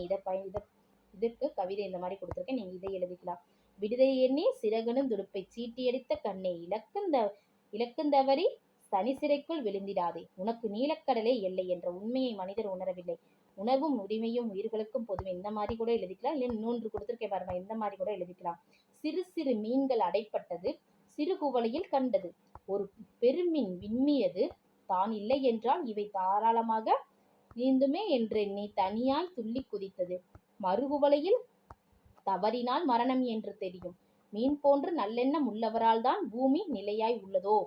இதுக்கு கவிதை இந்த மாதிரி கொடுத்துருக்கேன், நீங்கள் இதை எழுதிக்கலாம். விடுதலை எண்ணி சிறகனும் துடுப்பை சீட்டியடித்த கண்ணே இலக்குந்தவரி தனி சிறைக்குள் விழுந்திடாதே. உனக்கு நீலக்கடலே எல்லை என்ற உண்மையை மனிதர் உணரவில்லை. உணர்வும் உரிமையும் உயிர்களுக்கும் பொதுவை. இந்த மாதிரி கூட எழுதிக்கலாம். இல்லை இன்னொன்று கொடுத்துருக்கேன் பாருங்க, இந்த மாதிரி கூட எழுதிக்கலாம். சிறு சிறு மீன்கள் அடைப்பட்டது சிறு குவளையில் கண்டது. ஒரு பெருமீன் விம்மியது தான் இல்லை என்றால் இவை தாராளமாக நீந்துமே என்றெண்ணி தனியாய் துள்ளி குதித்தது. மறுகுவளையில் தவறினால் மரணம் என்று தெரியும். மீன் போன்று நல்லெண்ணம் உள்ளவரால் தான் பூமி நிலையாய் உள்ளதோ.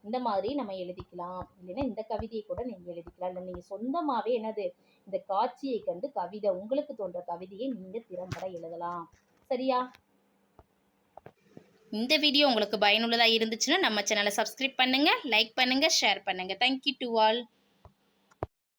இந்த மாதிரி நம்ம எழுதிக்கலாம். இல்லைன்னா இந்த கவிதையை கூட நீங்க எழுதிக்கலாம். இல்லை நீங்க சொந்தமாவே என்னது இந்த காட்சியை கண்டு கவிதை, உங்களுக்கு தோன்ற கவிதையை நீங்க திறம்பட எழுதலாம். சரியா? இந்த வீடியோ உங்களுக்கு பயனுள்ளதாக இருந்துச்சுன்னா நம்ம சேனலை சப்ஸ்கிரைப் பண்ணுங்க, லைக் பண்ணுங்க, ஷேர் பண்ணுங்க. Thank you to all.